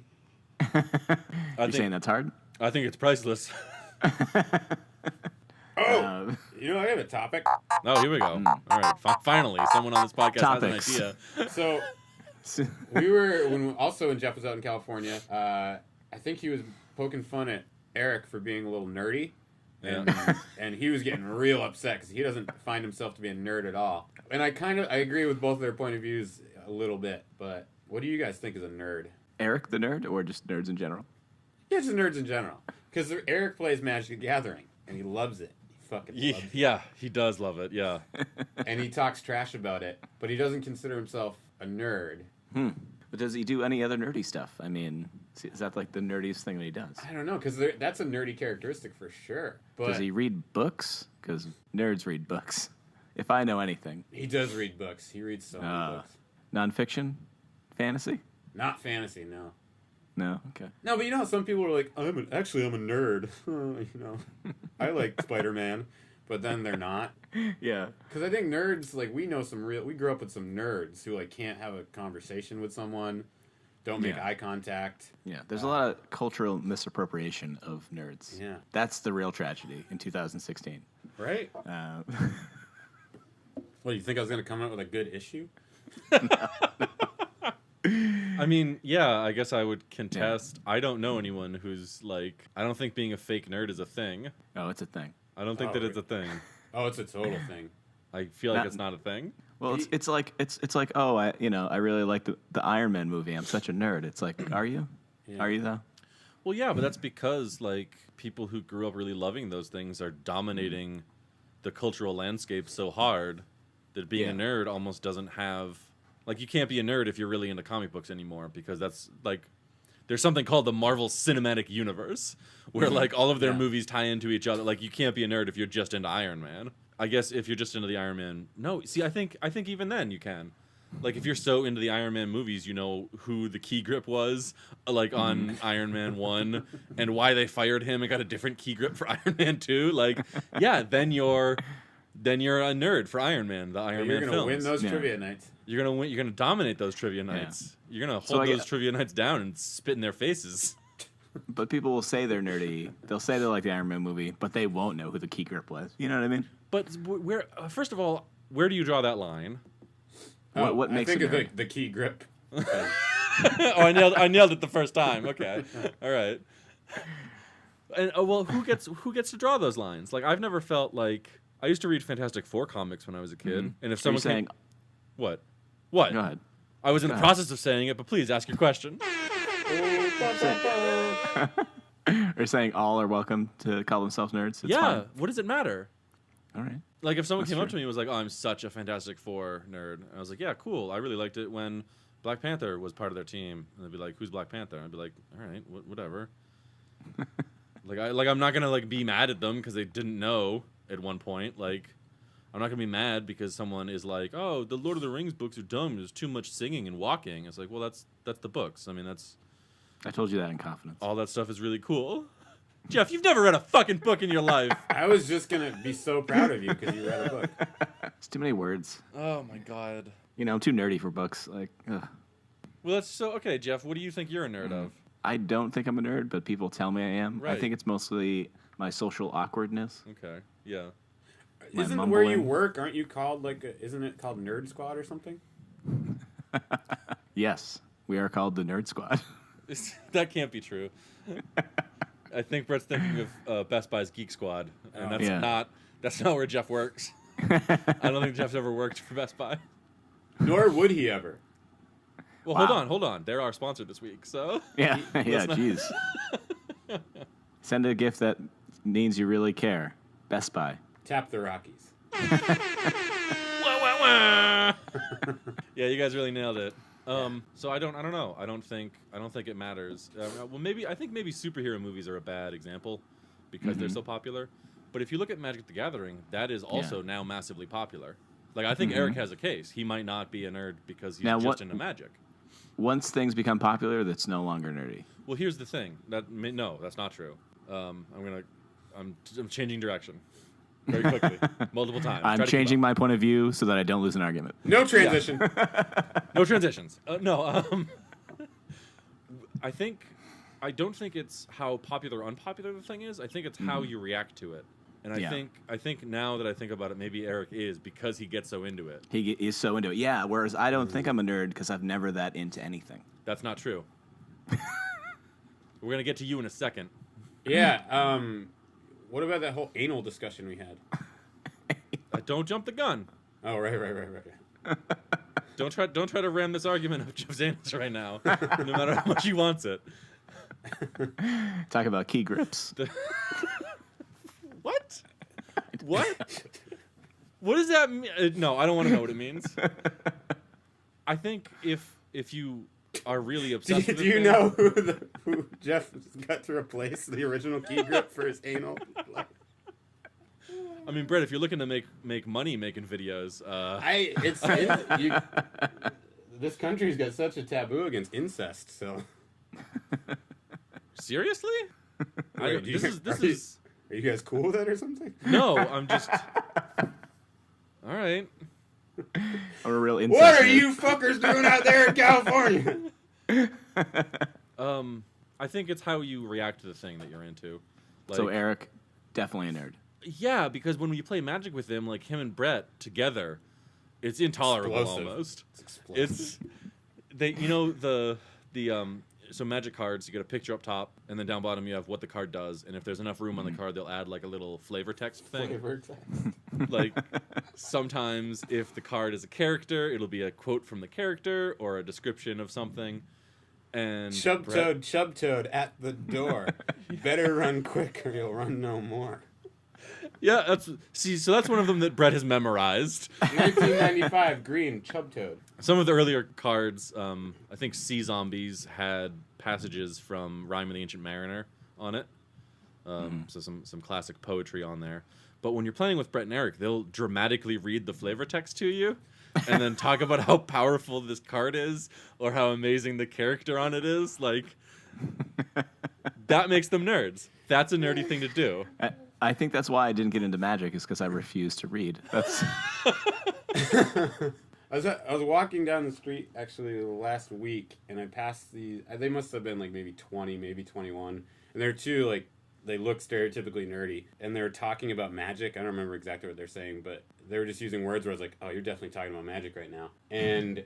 You saying that's hard? I think it's priceless. Oh, I have a topic. Oh, here we go. All right, finally, someone on this podcast Topics. has an idea. So when Jeff was out in California, I think he was poking fun at Eric for being a little nerdy. And, and he was getting real upset because he doesn't find himself to be a nerd at all. And I agree with both their point of views a little bit, but what do you guys think is a nerd? Eric the nerd, or just nerds in general? Yeah, just nerds in general. Because Eric plays Magic the Gathering, and he loves it. He fucking loves it. Yeah, he does love it, yeah. And he talks trash about it, but he doesn't consider himself a nerd. But does he do any other nerdy stuff? I mean, is that like the nerdiest thing that he does? I don't know, because that's a nerdy characteristic for sure. But Does he read books? Because nerds read books. If I know anything. He does read books. He reads so many books. Nonfiction? Fantasy? Not fantasy, no. No? Okay. No, but you know how some people are like, I'm a nerd. I like Spider-Man, but then they're not. Yeah. Because I think nerds, like, we grew up with some nerds who, like, can't have a conversation with someone, don't make eye contact. Yeah, there's a lot of cultural misappropriation of nerds. Yeah. That's the real tragedy in 2016. Right? What, you think I was going to come up with a good issue? I mean, yeah, I guess I would contest. Yeah. I don't know anyone who's like, I don't think being a fake nerd is a thing. Oh, it's a thing. I don't think that it's a thing. Oh, it's a total thing. I feel like it's not a thing. Well, it's like oh, I really like the Iron Man movie. I'm such a nerd. It's like, are you? Yeah. Are you though? Well, yeah, but that's because like people who grew up really loving those things are dominating the cultural landscape so hard that being a nerd almost doesn't have, like, you can't be a nerd if you're really into comic books anymore, because that's like, there's something called the Marvel Cinematic Universe where like all of their movies tie into each other. Like, you can't be a nerd if you're just into Iron Man. I guess if you're just into the Iron Man, no. See, I think even then you can. Like, if you're so into the Iron Man movies, you know who the key grip was, like, on Iron Man 1, and why they fired him and got a different key grip for Iron Man 2. Like, yeah, then you're a nerd for Iron Man, the Iron Man films. You're going to win those trivia nights. You're going to win. You're going to dominate those trivia nights. Yeah. You're going to hold those trivia nights down and spit in their faces. But people will say they're nerdy. They'll say they like the Iron Man movie, but they won't know who the key grip was. You know what I mean? But first of all, where do you draw that line? What makes it of the key grip. Oh, I nailed it the first time. Okay, all right. And well, who gets to draw those lines? Like, I've never felt like, I used to read Fantastic Four comics when I was a kid, and if someone saying, what? Go ahead. I was in the process of saying it, but please ask your question. Or saying all are welcome to call themselves nerds. It's fine. What does it matter? All right. Like, if someone came up to me and was like, "Oh, I'm such a Fantastic Four nerd," I was like, "Yeah, cool. I really liked it when Black Panther was part of their team." And they'd be like, "Who's Black Panther?" I'd be like, "All right, whatever." I'm not gonna like be mad at them because they didn't know at one point. Like, I'm not gonna be mad because someone is like, "Oh, the Lord of the Rings books are dumb. There's too much singing and walking." It's like, well, that's the books. I mean, I told you that in confidence. All that stuff is really cool. Jeff, you've never read a fucking book in your life. I was just going to be so proud of you because you read a book. It's too many words. Oh, my God. You know, I'm too nerdy for books. Like, ugh. Well, that's so... Okay, Jeff, what do you think you're a nerd of? I don't think I'm a nerd, but people tell me I am. Right. I think it's mostly my social awkwardness. Okay, yeah. Isn't mumbling. Where you work, aren't you called, isn't it called Nerd Squad or something? Yes, we are called the Nerd Squad. That can't be true. I think Brett's thinking of Best Buy's Geek Squad, and that's not where Jeff works. I don't think Jeff's ever worked for Best Buy. Nor would he ever. Well, Wow. hold on. They're our sponsor this week, so Yeah, jeez. Send a gift that means you really care. Best Buy. Tap the Rockies. Yeah, you guys really nailed it. So I don't know. I don't think it matters. Well, I think maybe superhero movies are a bad example because they're so popular. But if you look at Magic the Gathering, that is also now massively popular. Like, I think Eric has a case. He might not be a nerd because he's just into Magic. Once things become popular, that's no longer nerdy. Well, here's the thing. No, that's not true. I'm changing direction very quickly, multiple times. I'm changing my point of view so that I don't lose an argument. No transition. No transitions. I don't think it's how popular or unpopular the thing is. I think it's how you react to it. And I think now that I think about it, maybe Eric is because he gets so into it. He is so into it. Yeah, whereas I don't think I'm a nerd because I've never that into anything. That's not true. We're going to get to you in a second. Yeah. What about that whole anal discussion we had? Don't jump the gun. Oh, right. Don't try to ram this argument of Jeff's anus right now, no matter how much he wants it. Talk about key grips. What? What? What does that mean? No, I don't want to know what it means. I think if you are really obsessed with it. Do you know who Jeff got to replace the original key grip for his anal? I mean, Bret, if you're looking to make money making videos, this country's got such a taboo against incest, so. Seriously? Wait, are you guys cool with it or something? No, I'm just. All right. I'm a real incest. What are you fuckers doing out there in California? I think it's how you react to the thing that you're into. Like, So Eric, definitely a nerd. Yeah, because when you play Magic with him, like him and Bret together, it's intolerable Explosive. almost. It's explosive. So Magic cards, you get a picture up top, and then down bottom you have what the card does, and if there's enough room on the card, they'll add like a little flavor text thing. Flavor text. Like sometimes if the card is a character, it'll be a quote from the character or a description of something. And Chubtoad at the door. Better run quick or you'll run no more. Yeah, so that's one of them that Bret has memorized. 1995 green Chubtoad. Some of the earlier cards, I think Sea Zombies had passages from Rime of the Ancient Mariner on it. So some classic poetry on there. But when you're playing with Bret and Eric, they'll dramatically read the flavor text to you and then talk about how powerful this card is or how amazing the character on it is. Like, that makes them nerds. That's a nerdy thing to do. I think that's why I didn't get into Magic is because I refused to read. That's. I was walking down the street actually last week, and I passed they must have been like maybe 20, maybe 21, and they're two like they look stereotypically nerdy, and they were talking about Magic. I don't remember exactly what they're saying, but they were just using words where I was like, "Oh, you're definitely talking about Magic right now." And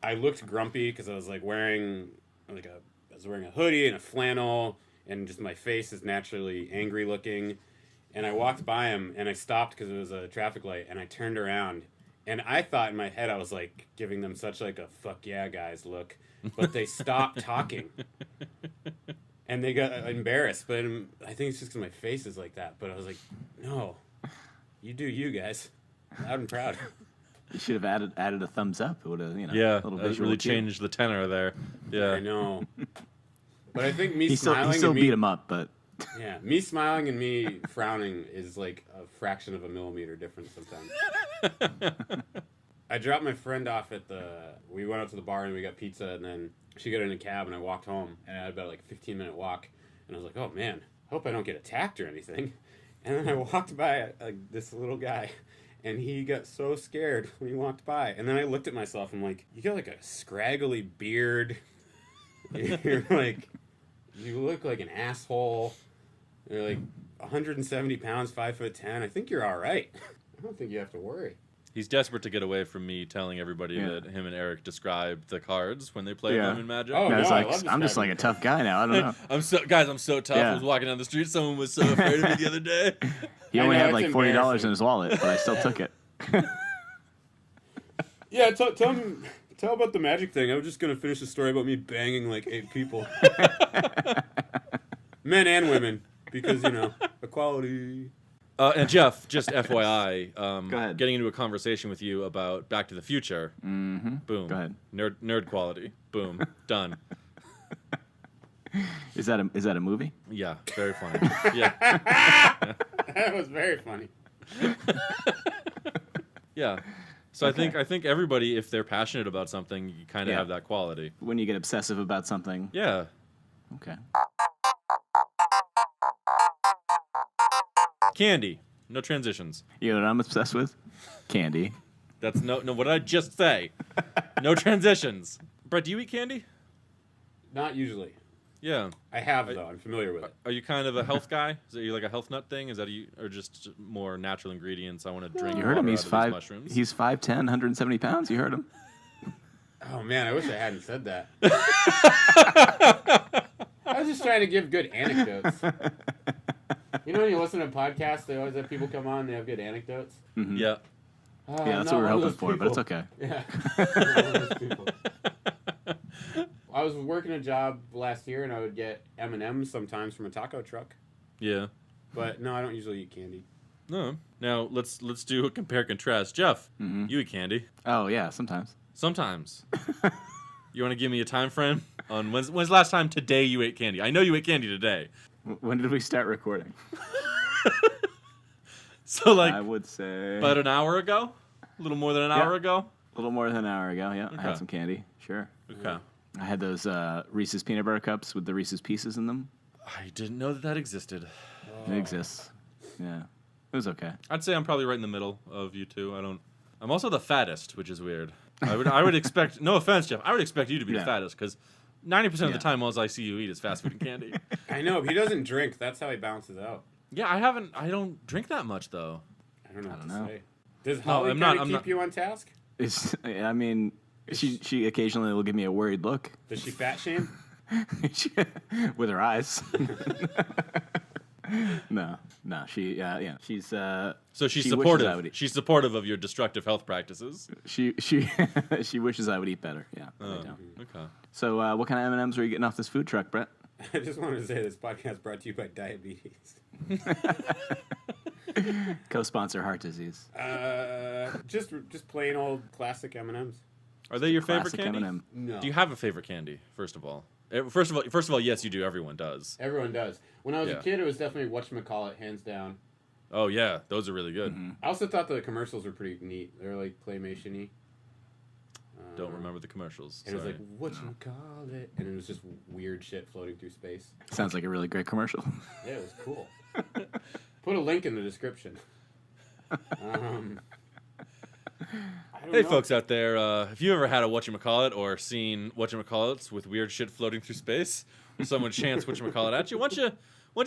I looked grumpy because I was like wearing a hoodie and a flannel, and just my face is naturally angry looking. And I walked by him, and I stopped because it was a traffic light, and I turned around, and I thought in my head I was like giving them such like a "fuck yeah, guys" look, but they stopped talking, and they got embarrassed. But I think it's just because my face is like that. But I was like, no, you do you guys, loud and proud. You should have added a thumbs up. It would have, yeah, a little that really changed the tenor there. Yeah, I know. But I think me he smiling still and beat him up, but. Yeah, me smiling and me frowning is like a fraction of a millimeter difference sometimes. I dropped my friend off we went out to the bar and we got pizza, and then she got in a cab and I walked home, and I had about like a 15-minute walk, and I was like, oh man, hope I don't get attacked or anything. And then I walked by this little guy, and he got so scared when he walked by, and then I looked at myself and I'm like, you got like a scraggly beard. You're like, you look like an asshole. You're like 170 pounds, 5'10". I think you're all right. I don't think you have to worry. He's desperate to get away from me telling everybody that him and Eric described the cards when they played them in Magic. Oh, no, I'm just like a tough guy now. I don't know. I'm so tough. I was walking down the street. Someone was so afraid of me the other day. He only had like $40 in his wallet, but I still took it. Yeah, tell him Tell about the magic thing. I was just going to finish the story about me banging like 8 people. Men and women. Because, equality. And Jeff, just FYI, Go ahead. Getting into a conversation with you about Back to the Future. Mm-hmm. Boom. Go ahead. Nerd quality. Boom. Done. Is that a movie? Yeah, very funny. Yeah. That was very funny. Yeah. So Okay. I think everybody, if they're passionate about something, you kind of Yeah. have that quality. When you get obsessive about something. Yeah. Okay. Candy. No transitions. You know what I'm obsessed with? Candy. That's no. What did I just say? No transitions. Brett, do you eat candy? Not usually. Yeah. I have, though. I'm familiar with it. Are you kind of a health guy? Is it you like a health nut thing? Is that you, or just more natural ingredients? I want to drink. You heard him. water He's out of five. these mushrooms. He's 5'10", 170 pounds. You heard him. Oh, man, I wish I hadn't said that. I was just trying to give good anecdotes. You know when you listen to podcasts, they always have people come on, they have good anecdotes? Mm-hmm. Yeah. Oh, Yeah, that's I'm what we're not one hoping of those for, but it's people. okay. Yeah. I'm one of those people. I was working a job last year, and I would get M&Ms sometimes from a taco truck. Yeah. But no, I don't usually eat candy. No. Now let's do a compare contrast. Jeff, Mm-hmm. you eat candy Oh yeah, sometimes. sometimes. You want to give me a time frame on when's the last time today you ate candy? I know you ate candy today. When did we start recording? So like I would say about an hour ago, a little more than an hour ago. a little more than an hour ago. Yeah, I Okay. had some candy. Sure. Okay. I had those Reese's peanut butter cups with the Reese's Pieces in them. I didn't know that existed. It exists. Yeah, it was okay. I'd say I'm probably right in the middle of you two. I'm also the fattest, which is weird. I would expect. No offense, Jeff. I would expect you to be the Yeah. fattest because 90% of Yeah. the time, all I see you eat is fast food and candy. I know, but he doesn't drink. That's how he balances out. Yeah, I don't drink that much though. I don't know what to know. say. Does No, Holly I'm kind not- of keep you on task? It's. I mean, she occasionally will give me a worried look Does she fat shame? with her eyes. No, she. She's. So she's She wishes I supportive. would eat. She's supportive of your destructive health practices. She she wishes I would eat better. Yeah, I Oh, don't. okay. So, what kind of M&Ms are you getting off this food truck, Brett? I just wanted to say this podcast brought to you by diabetes. Co-sponsor heart disease. Just plain old classic M&Ms. Are they your Classic favorite candy? M&M. No. Do you have a favorite candy? First of all, first of all, yes, you do. Everyone does. Everyone does. When I was Yeah. a kid, it was definitely whatchamacallit, hands down. Oh yeah, those are really good. Mm-hmm. I also thought the commercials were pretty neat. They were like claymation-y. Don't remember the commercials. And it was Sorry. like, whatchamacallit? And it was just weird shit floating through space. Sounds like a really great commercial. Yeah, it was cool. Put a link in the description. I don't Hey, know. folks out there, if you ever had a whatchamacallit or seen whatchamacallits with weird shit floating through space, or someone chants whatchamacallit at you, why don't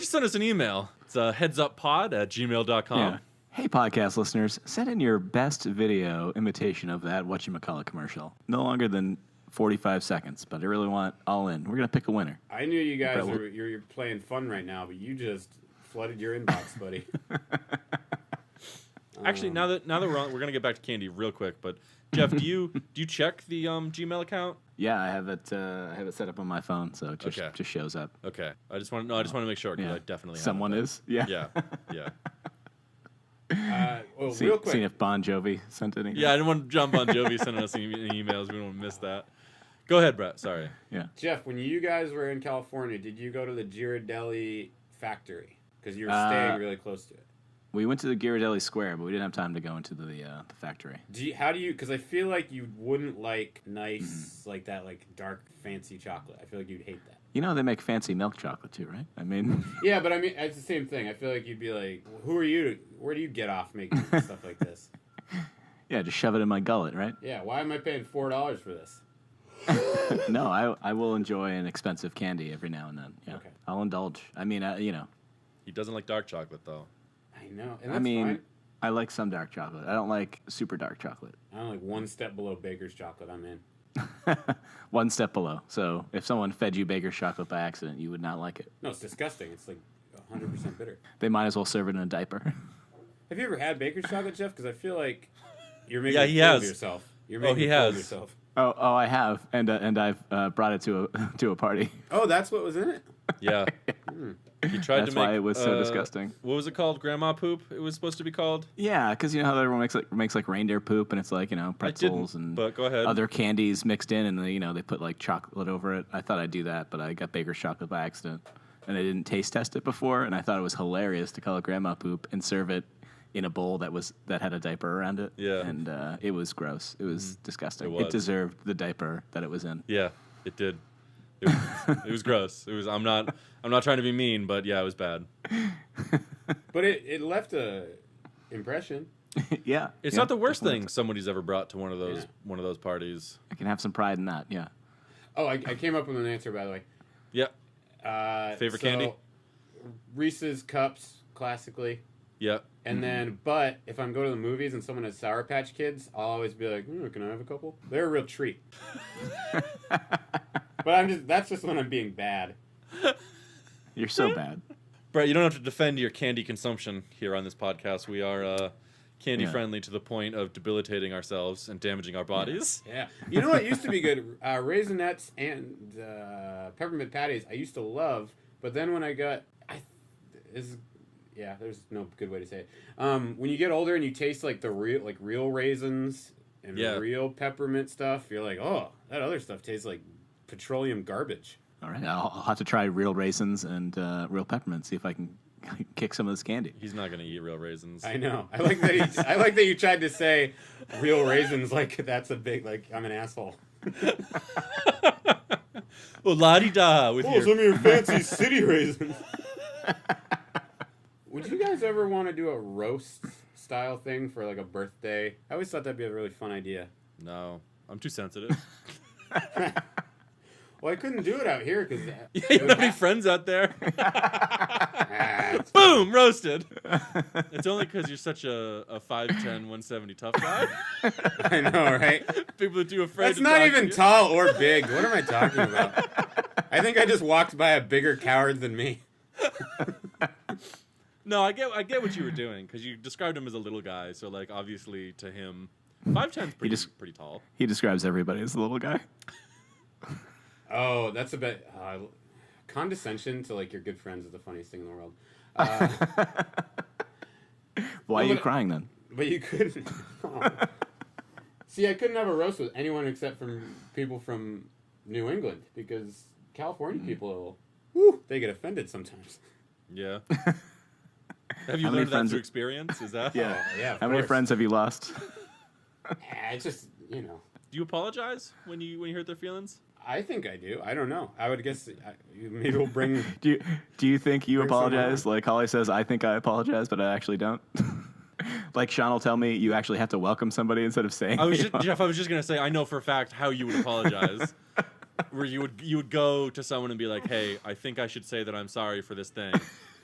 you send us an email? It's headsuppod@gmail.com. Yeah. Hey, podcast listeners, send in your best video imitation of that whatchamacallit commercial. No longer than 45 seconds, but I really want all in. We're going to pick a winner. I knew you guys Brett, you're playing fun right now, but you just flooded your inbox, buddy. Actually, now that we're on, we're gonna get back to candy real quick. But Jeff, do you check the Gmail account? Yeah, I have it set up on my phone, so it just shows up. Okay, I just want to make sure because Yeah. I definitely have Someone is? Yeah. Yeah, yeah, Well, See, real quick. Seeing if Bon Jovi sent anything. yeah. I didn't want John Bon Jovi sending us any emails. We don't want to miss that. Go ahead, Brett. Sorry. Yeah. Jeff, when you guys were in California, did you go to the Ghirardelli factory? Because you were staying really close to it. We went to the Ghirardelli Square, but we didn't have time to go into the factory. How do you? Because I feel like you wouldn't like nice, like that, like dark, fancy chocolate. I feel like you'd hate that. You know they make fancy milk chocolate too, right? I mean, Yeah, but I mean, it's the same thing. I feel like you'd be like, who are you? Where do you get off making stuff like this? yeah, just shove it in my gullet, right? Yeah, why am I paying $4 for this? No, I will enjoy an expensive candy every now and then. Yeah, Okay. I'll indulge. I mean, you know, He doesn't like dark chocolate though. I know, and that's I mean, fine. I like some dark chocolate. I don't like super dark chocolate. I'm like one step below Baker's chocolate. I'm in. One step below. So if someone fed you Baker's chocolate by accident, you would not like it. No, it's disgusting. It's like 100% bitter. They might as well serve it in a diaper. Have you ever had Baker's chocolate, Jeff? Because I feel like you're making Yeah, a he fool of has. yourself. You're Oh, making he a fool of has. yourself. Oh, I have, and I've brought it to a party. Oh, that's what was in it? Yeah. He tried That's to make. why it was so disgusting. What was it called? Grandma poop. It was supposed to be called. Yeah, because you know how everyone makes like reindeer poop, and it's like pretzels and but go ahead. other candies mixed in, and they put like chocolate over it. I thought I'd do that, but I got Baker's chocolate by accident, and I didn't taste test it before, and I thought it was hilarious to call it grandma poop and serve it in a bowl that had a diaper around it. Yeah, and it was gross. It was disgusting. It It deserved the diaper that it was in. Yeah, it did. It was gross. It was. I'm not trying to be mean, but yeah, it was bad. But it left a impression. Yeah, It's not the worst thing somebody's ever brought to one of those parties. I can have some pride in that. Yeah. Oh, I came up with an answer, by the way. Yeah. Favorite candy? Reese's Cups, classically. Yeah. And then, but if I'm going to the movies and someone has Sour Patch Kids, I'll always be like, can I have a couple? They're a real treat. But that's just when I'm being bad. You're so bad. Brett, you don't have to defend your candy consumption here on this podcast. We are candy friendly to the point of debilitating ourselves and damaging our bodies. Yeah. You know what used to be good? Raisinets and peppermint patties I used to love, but then when I got... there's no good way to say it. When you get older and you taste like the real raisins and real peppermint stuff, you're like, oh, that other stuff tastes like petroleum garbage. All right, I'll have to try real raisins and real peppermint. See if I can kick some of this candy. He's not going to eat real raisins. I know. I like that. I like that you tried to say real raisins like that's a big I'm an asshole. Well, la-di-da with some of your fancy city raisins. Would you guys ever want to do a roast style thing for like a birthday? I always thought that'd be a really fun idea. No, I'm too sensitive. Well, I couldn't do it out here because you don't have any friends out there. Boom, roasted. It's only because you're such a 5'10", 170 tough guy. I know, right? People are too afraid. That's not even tall or big. What am I talking about? I think I just walked by a bigger coward than me. No, I get what you were doing because you described him as a little guy. So like obviously to him, 5'10" is pretty tall. He describes everybody as a little guy. Oh, that's a bit condescension to like your good friends is the funniest thing in the world. Why are you crying then? But you couldn't. Oh. See, I couldn't have a roast with anyone except from people from New England because California people, they get offended sometimes. Yeah. Have you learned that through experience? Is that? Yeah. Yeah. How many friends have you lost? It's just Do you apologize when you hurt their feelings? I think I do. I don't know. I would guess maybe we'll bring. Do you think you apologize? Like Holly says, I think I apologize, but I actually don't. Like Sean will tell me, you actually have to welcome somebody instead of saying. Jeff, I was just gonna say, I know for a fact how you would apologize. Where you would go to someone and be like, "Hey, I think I should say that I'm sorry for this thing,"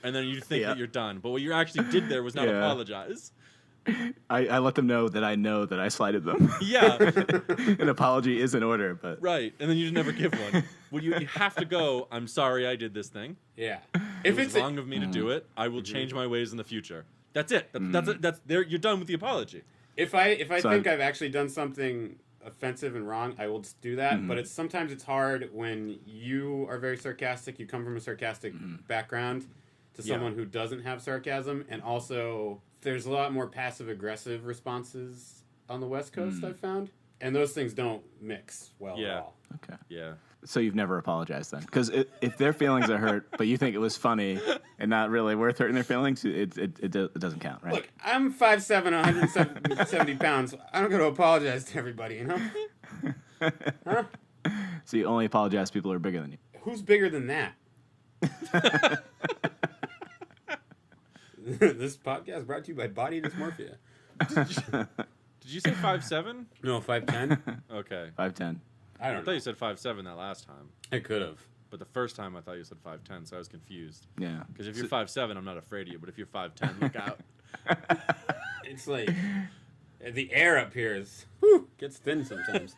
and then you think that you're done. But what you actually did there was not apologize. I let them know that I slighted them. Yeah. An apology is in order, but... Right, and then you never give one. Well, you have to go, I'm sorry I did this thing. Yeah. If it's wrong of me to do it, I will change my ways in the future. That's it. That's it. That's there. You're done with the apology. If I think I've actually done something offensive and wrong, I will do that. But sometimes it's hard when you are very sarcastic. You come from a sarcastic background to someone who doesn't have sarcasm, and also... There's a lot more passive-aggressive responses on the West Coast, I've found. And those things don't mix well at all. Okay. Yeah. So you've never apologized then? Because if their feelings are hurt, but you think it was funny and not really worth hurting their feelings, it doesn't count, right? Look, I'm 5'7", 170 pounds. I don't got to apologize to everybody, you know? Huh? So you only apologize to people who are bigger than you. Who's bigger than that? This podcast brought to you by Body Dysmorphia. Did you say 5'7"? No, 5'10". Okay. 5'10". I don't know. thought you said 5'7" that last time. I could have. But the first time I thought you said 5'10", so I was confused. Yeah. Because if you're 5'7", I'm not afraid of you, but if you're 5'10", look out. It's like the air up here gets thin sometimes.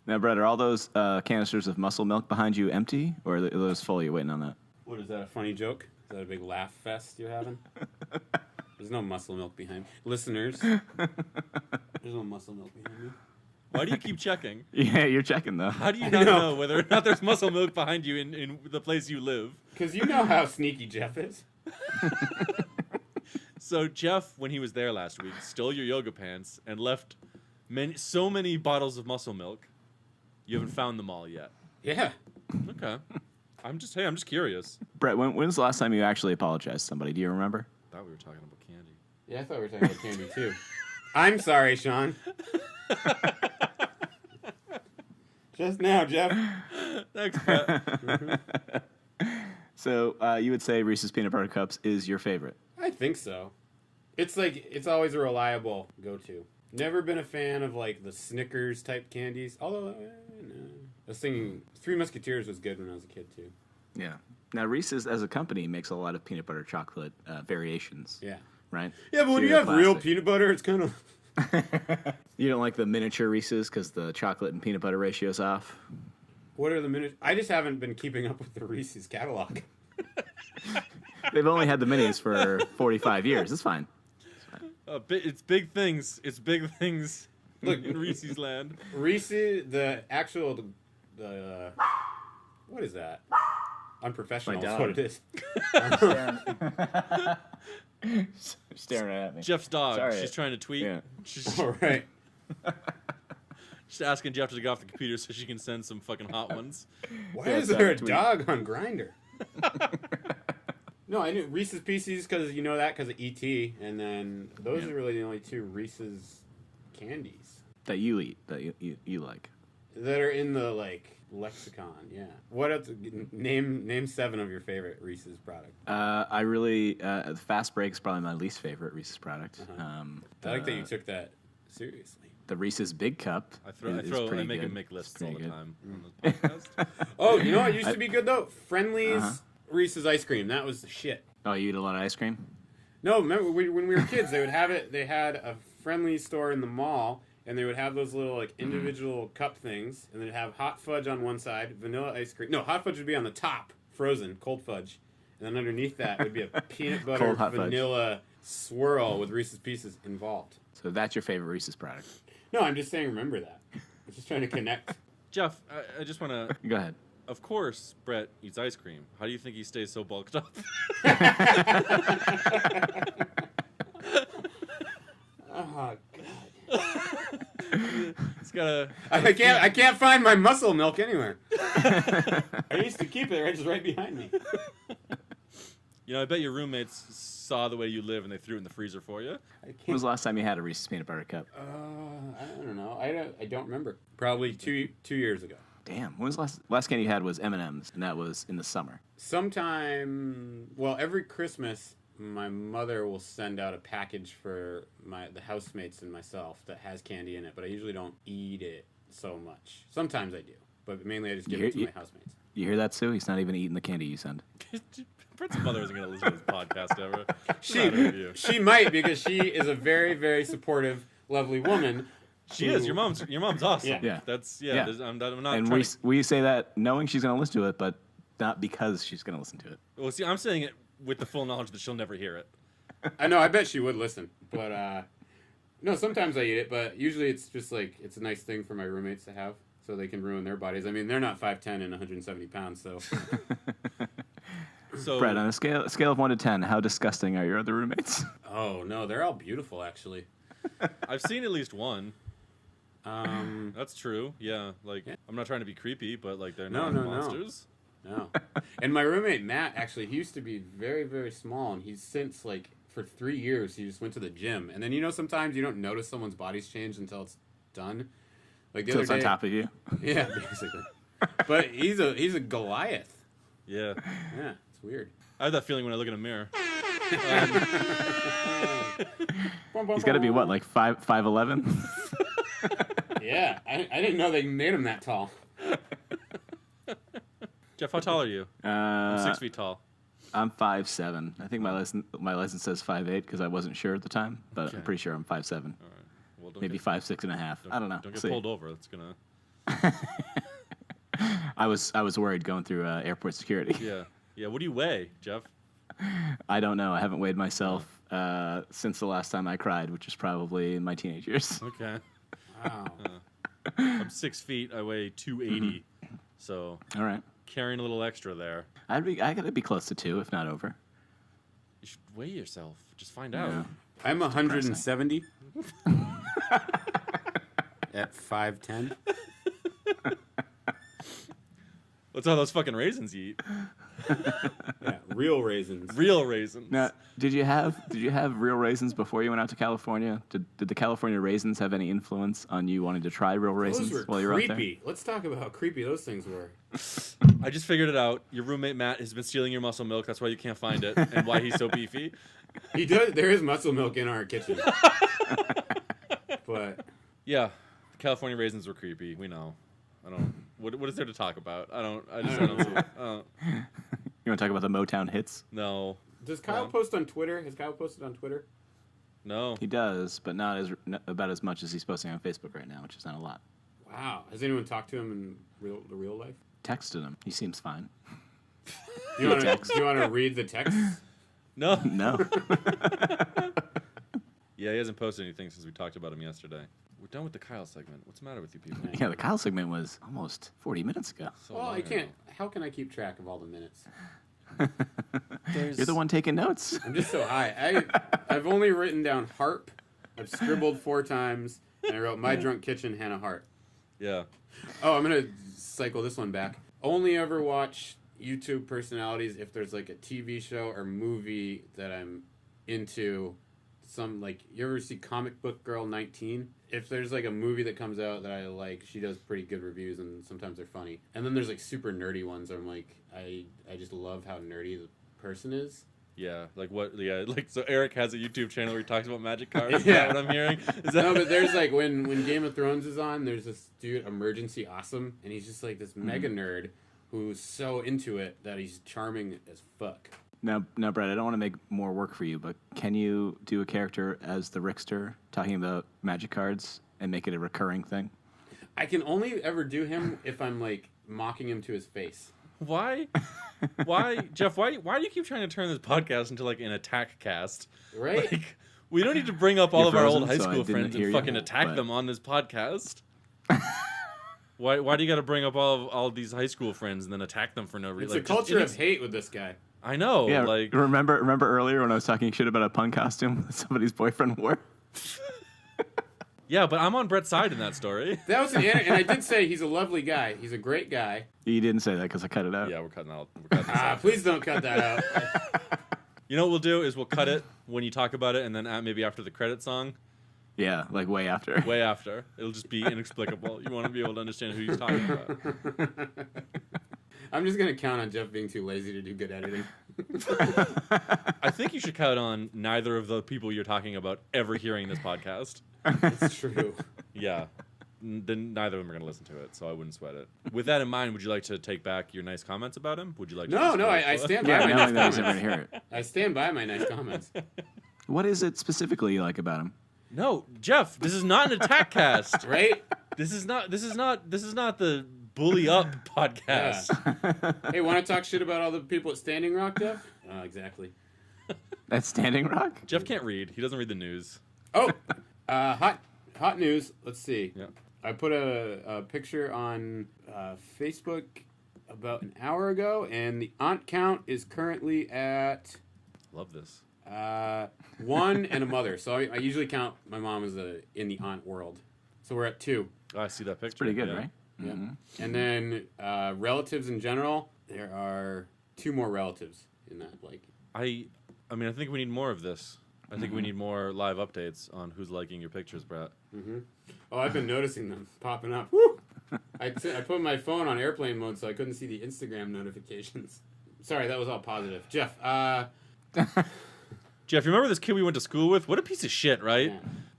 Now, Brett, are all those canisters of muscle milk behind you empty, or are those full? You waiting on that? What is that? A funny joke? Is that a big laugh fest you're having? There's no muscle milk behind me. Listeners, there's no muscle milk behind me. Why do you keep checking? Yeah, you're checking though. How do you not know whether or not there's muscle milk behind you in the place you live? Because you know how sneaky Jeff is. So Jeff, when he was there last week, stole your yoga pants and left so many bottles of muscle milk. You haven't found them all yet. Yeah. Okay. I'm just curious. Brett, when's the last time you actually apologized to somebody? Do you remember? I thought we were talking about candy. Yeah, I thought we were talking about candy too. I'm sorry, Sean. Just now, Jeff. Thanks, Brett. So you would say Reese's Peanut Butter Cups is your favorite? I think so. It's always a reliable go-to. Never been a fan of like the Snickers type candies. Although, no. I was thinking Three Musketeers was good when I was a kid too. Yeah. Now Reese's as a company makes a lot of peanut butter chocolate variations. Yeah. Right. Yeah, but when you have real peanut butter, it's kind of. You don't like the miniature Reese's because the chocolate and peanut butter ratio's off? What are the miniature? I just haven't been keeping up with the Reese's catalog. They've only had the minis for 45 years. It's fine. It's big things. It's big things. Look in Reese's land. Reese's, the what is that? Unprofessional is what it is. Staring at me. Jeff's dog. Sorry. She's trying to tweet. Yeah. All right. She's asking Jeff to get off the computer so she can send some fucking hot ones. Why is there a dog on Grindr? No, I knew Reese's Pieces because you know that because of E.T. And then those are really the only two Reese's candies that you eat, that you like. That are in the like lexicon. Yeah. What else? Name 7 of your favorite Reese's product. I really Fast Break's probably my least favorite Reese's product. I like that you took that seriously. The Reese's Big Cup. I make him make lists all the time on the podcast. Oh, you know what used to be good though? Friendly's Reese's ice cream. That was the shit. Oh, you eat a lot of ice cream? No, remember when we were kids, they would have it. They had a Friendly's store in the mall, and they would have those little like individual cup things, and they'd have hot fudge on one side, vanilla ice cream. No, hot fudge would be on the top, frozen, cold fudge, and then underneath that would be a peanut butter vanilla swirl with Reese's Pieces involved. So that's your favorite Reese's product? No, I'm just saying. Remember that. I'm just trying to connect. Jeff, I just want to. Go ahead. Of course, Brett eats ice cream. How do you think he stays so bulked up? Oh God! It's got I can't find my muscle milk anywhere. I used to keep it right behind me. You know, I bet your roommates saw the way you live and they threw it in the freezer for you. When was the last time you had a Reese's Peanut Butter Cup? I don't know. I don't remember. Probably two years ago. Damn. When was the last candy you had was M&Ms, and that was in the summer. Every Christmas, my mother will send out a package for the housemates and myself that has candy in it, but I usually don't eat it so much. Sometimes I do, but mainly I just give it to my housemates. You hear that, Sue? He's not even eating the candy you send. Brett's mother isn't going to listen to this podcast ever. She might, because she is a very, very supportive, lovely woman. She is. Your mom's awesome. Yeah. I'm not. And we say that knowing she's going to listen to it, but not because she's going to listen to it. Well, see, I'm saying it with the full knowledge that she'll never hear it. I know. I bet she would listen, but no. Sometimes I eat it, but usually it's just like it's a nice thing for my roommates to have, so they can ruin their bodies. I mean, they're not 5'10" and 170 pounds, so. So, Brett, on a scale of 1 to 10, how disgusting are your other roommates? Oh no, they're all beautiful actually. I've seen at least one. That's true. Yeah, like I'm not trying to be creepy, but like they're not monsters. No. And my roommate Matt, actually, he used to be very, very small, and he's since like for 3 years he just went to the gym. And then sometimes you don't notice someone's body's changed until it's done. Like the other day, on top of you. Yeah, basically. But he's a Goliath. Yeah. Yeah, it's weird. I have that feeling when I look in a mirror. He's got to be what, like 5'11"? Yeah, I didn't know they made him that tall. Jeff, how tall are you? I'm 6 feet tall. I'm 5'7". I think my license says 5'8" because I wasn't sure at the time, but okay. I'm pretty sure I'm 5'7". All right. Well, maybe 5'6.5". I don't know. Don't get pulled over. That's gonna. I was worried going through airport security. Yeah. Yeah. What do you weigh, Jeff? I don't know. I haven't weighed myself since the last time I cried, which was probably in my teenage years. Okay. Wow. I'm 6 feet. I weigh 280. So All right. carrying a little extra there. I gotta be close to 2, if not over. You should weigh yourself. Just find out. Yeah. I'm 170 at 5'10". What's all those fucking raisins you eat? Yeah, real raisins. Real raisins. Now, did you have real raisins before you went out to California? Did the California raisins have any influence on you wanting to try real raisins Those were while you were out there? creepy. Let's talk about how creepy those things were. I just figured it out. Your roommate Matt has been stealing your muscle milk. That's why you can't find it, and why he's so beefy. He does. There is muscle milk in our kitchen, but Yeah, the California raisins were creepy. We know. I don't. What is there to talk about? I don't see it. You want to talk about the Motown hits? No. does Kyle post on Twitter? Has Kyle posted on Twitter? No. He does, but not about as much as he's posting on Facebook right now, which is not a lot. Wow. Has anyone talked to him in the real life? Texted him. He seems fine. Do you want to read the text? No. No. Yeah, he hasn't posted anything since we talked about him yesterday. We're done with the Kyle segment. What's the matter with you people? Yeah, the Kyle segment was almost 40 minutes ago. So Well, long I can't. ago. How can I keep track of all the minutes? You're the one taking notes. I'm just so high. I've only written down harp. I've scribbled 4 times, and I wrote My Drunk Kitchen, Hannah Hart. Yeah. Oh, I'm gonna cycle this one back. Only ever watch YouTube personalities if there's like a TV show or movie that I'm into. Some like, you ever see Comic Book Girl 19? If there's like a movie that comes out that I like, she does pretty good reviews and sometimes they're funny. And then there's like super nerdy ones where I'm like, I just love how nerdy the person is. Yeah. Like what? Yeah. Like so. Eric has a YouTube channel where he talks about magic cards. Is Yeah. that what I'm hearing? Is that No, but there's like when Game of Thrones is on, there's this dude, Emergency Awesome, and he's just like this mega nerd who's so into it that he's charming as fuck. Now, Brett, I don't want to make more work for you, but can you do a character as the Rickster talking about magic cards and make it a recurring thing? I can only ever do him if I'm like mocking him to his face. Why? Why, Jeff? Why do you keep trying to turn this podcast into like an attack cast? Right? Like, we don't need to bring up all You're of our old frozen, high so I school didn't friends hear and you, fucking attack but- them on this podcast. Why do you got to bring up all of these high school friends and then attack them for no reason? It's a culture of hate with this guy. I know. Yeah, Like, remember earlier when I was talking shit about a pun costume that somebody's boyfriend wore? yeah, but I'm on Brett's side in that story. That was and I did say he's a lovely guy. He's a great guy. You didn't say that because I cut it out. Yeah, we're cutting out. We're cutting this out. Please don't cut that out. You know what we'll do is we'll cut it when you talk about it, and then maybe after the credit song, Yeah, like way after. way after, it'll just be inexplicable. You want to be able to understand who he's talking about. I'm just gonna count on Jeff being too lazy to do good editing. I think you should count on neither of the people you're talking about ever hearing this podcast. It's true. Yeah. Then neither of them are going to listen to it, so I wouldn't sweat it. With that in mind, would you like to take back your nice comments about him? Would you like to? No, I stand by Yeah, my knowing that nice he's never comments. gonna hear it. I stand by my nice comments. What is it specifically you like about him? No, Jeff, this is not an attack cast. Right? This is not the bully up podcast. Hey, want to talk shit about all the people at Standing Rock, Jeff? Exactly. That's Standing Rock? Jeff can't read. He doesn't read the news. Oh, hot news. Let's see. Yeah. I put a picture on Facebook about an hour ago, and the aunt count is currently at Love this. 1 and a mother. So I usually count my mom as in the aunt world. So we're at 2. Oh, I see that picture. Pretty good, Yeah. right? Yeah. And then relatives in general, there are 2 more relatives in that. Like, I mean, I think we need more of this. I think we need more live updates on who's liking your pictures, Brett. oh, I've been noticing them popping up. Woo! I put my phone on airplane mode so I couldn't see the Instagram notifications. Sorry, that was all positive. Jeff, Jeff, you remember this kid we went to school with? What a piece of shit, right?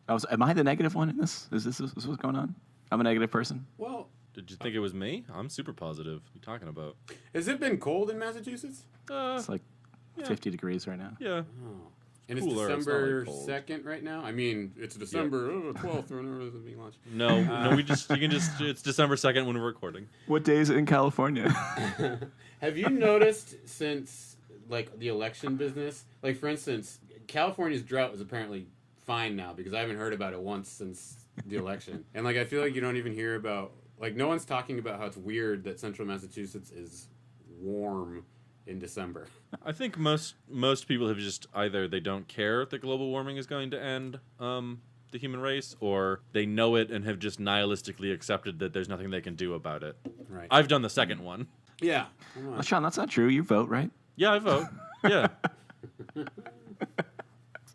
yeah. Am I the negative one in this? Is this what's going on? I'm a negative person. Well, Did you think it was me? I'm super positive. What are you talking about? has it been cold in Massachusetts? It's like 50 degrees right now. Yeah. Oh. And it's Cooler, it's not, December like, cold. 2nd right now? I mean, it's December 12th or whenever this is being launched. No, it's December 2nd when we're recording. What day is it in California? Have you noticed since, like, the election business? Like, for instance, California's drought is apparently fine now because I haven't heard about it once since the election. And like I feel like you don't even hear about like no one's talking about how it's weird that Central Massachusetts is warm in December. I think most people have just either they don't care that global warming is going to end the human race, or they know it and have just nihilistically accepted that there's nothing they can do about it. Right. I've done the second one. Yeah. Well, Sean, that's not true. You vote, right? Yeah, I vote. Yeah.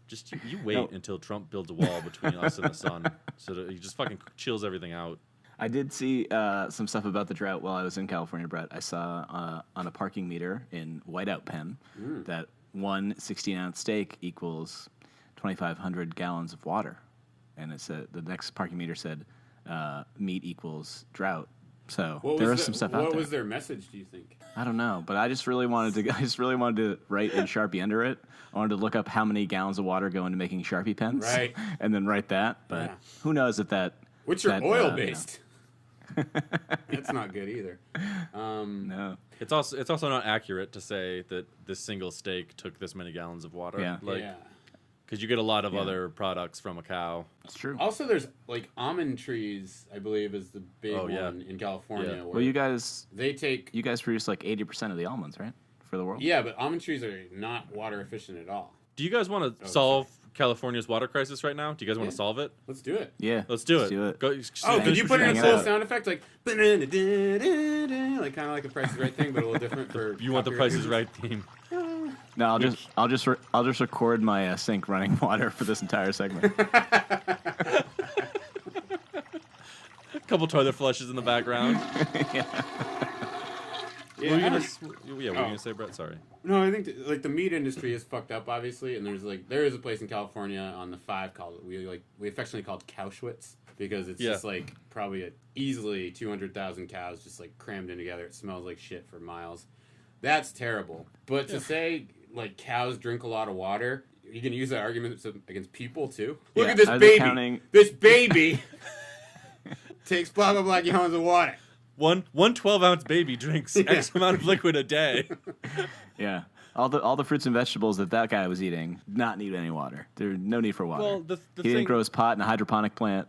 Just you wait until Trump builds a wall between us and the sun, so that he just fucking chills everything out. I did see some stuff about the drought while I was in California, Brett. I saw on a parking meter in Whiteout Pen that one 16-ounce steak equals 2,500 gallons of water. And it said the next parking meter said meat equals drought. So there is some stuff out there. What was their message, do you think? I don't know, but I just really wanted to write in Sharpie under it. I wanted to look up how many gallons of water go into making Sharpie pens, right, and then write that. But who knows if that? Which are oil based. That's not good either. No. It's also not accurate to say that this single steak took this many gallons of water. Yeah. Because you get a lot of other products from a cow. It's true. Also, there's like almond trees, I believe, is the big one in California. Yeah. Where Well, you guys produce like 80% of the almonds, right, for the world? Yeah, but almond trees are not water efficient at all. Do you guys want to solve California's water crisis right now? Do you guys want to solve it? Let's do it. Yeah. Let's do it. Go, could you put in a cool sound effect like kind of like a Price is Right thing, but a little different for. You want the Price is Right theme? No, I'll just record my sink running water for this entire segment. A couple toilet flushes in the background. Yeah, what were you gonna say, Brett? Sorry. No, I think the meat industry is fucked up, obviously, and there is a place in California on the 5 called we affectionately called Cowschwitz because it's just like probably easily 200,000 cows just like crammed in together. It smells like shit for miles. That's terrible. But to say like cows drink a lot of water, you can use that argument against people too. Look at this baby. This baby takes blah blah blah gallons of water. One 12-ounce baby drinks X amount of liquid a day. Yeah. All the fruits and vegetables that guy was eating did not need any water. There's no need for water. Well, he didn't grow his pot in a hydroponic plant.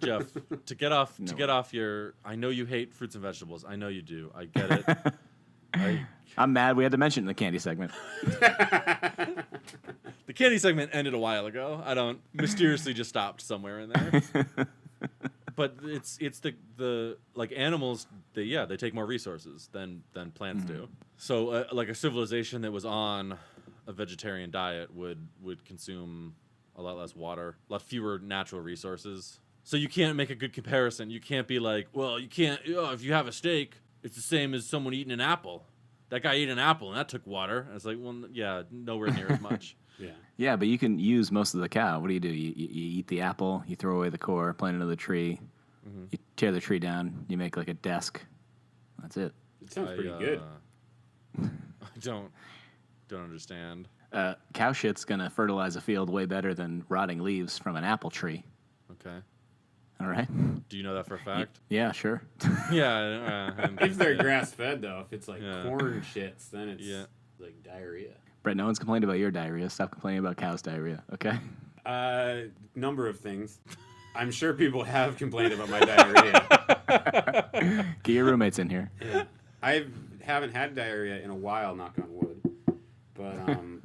Jeff, to get off your, I know you hate fruits and vegetables. I know you do. I get it. I'm mad we had to mention it in the candy segment. The candy segment ended a while ago. I don't mysteriously just stopped somewhere in there. But it's the like animals, they take more resources than plants do. So like a civilization that was on a vegetarian diet would consume a lot less water, a lot fewer natural resources. So you can't make a good comparison. You can't be like, well, you can't. If you have a steak, it's the same as someone eating an apple. That guy ate an apple and that took water. And it's like, well, yeah, nowhere near as much. Yeah, but you can use most of the cow. What do? You eat the apple, you throw away the core, plant another tree, you tear the tree down, you make like a desk. That's it. It sounds pretty good. I don't understand. Cow shit's gonna fertilize a field way better than rotting leaves from an apple tree. Okay. All right. Do you know that for a fact? Yeah, sure. Yeah. If they're grass fed though, if it's like corn shits, then it's like diarrhea. Brett, no one's complained about your diarrhea. Stop complaining about cow's diarrhea, okay? Number of things. I'm sure people have complained about my diarrhea. Get your roommates in here. Yeah. I haven't had diarrhea in a while, knock on wood. But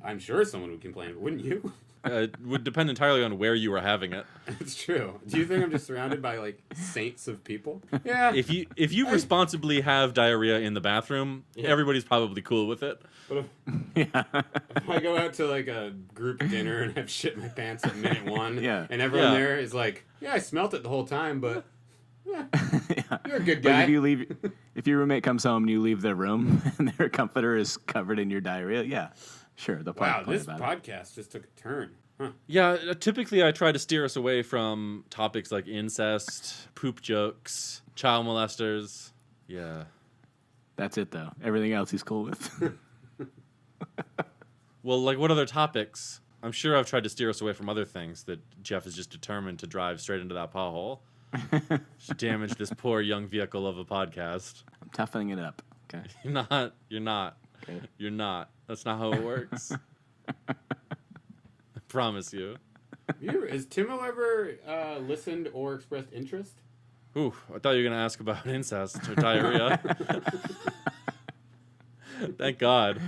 I'm sure someone would complain, wouldn't you? It would depend entirely on where you were having it. It's true. Do you think I'm just surrounded by like saints of people? Yeah. If you responsibly have diarrhea in the bathroom, everybody's probably cool with it. But if I go out to like a group dinner and have shit in my pants at minute 1, and everyone there is like, I smelt it the whole time, but you're a good guy. But if your roommate comes home and you leave their room and their comforter is covered in your diarrhea, sure, they'll probably this podcast just took a turn. Huh. Yeah, typically I try to steer us away from topics like incest, poop jokes, child molesters. Yeah. That's it, though. Everything else he's cool with. Well, like what other topics? I'm sure I've tried to steer us away from other things that Jeff is just determined to drive straight into that pothole. Should damage this poor young vehicle of a podcast. I'm toughening it up. Okay. You're not. Okay. You're not. That's not how it works. I promise you. Has Timo ever listened or expressed interest? Ooh, I thought you were going to ask about incest or diarrhea. Thank God.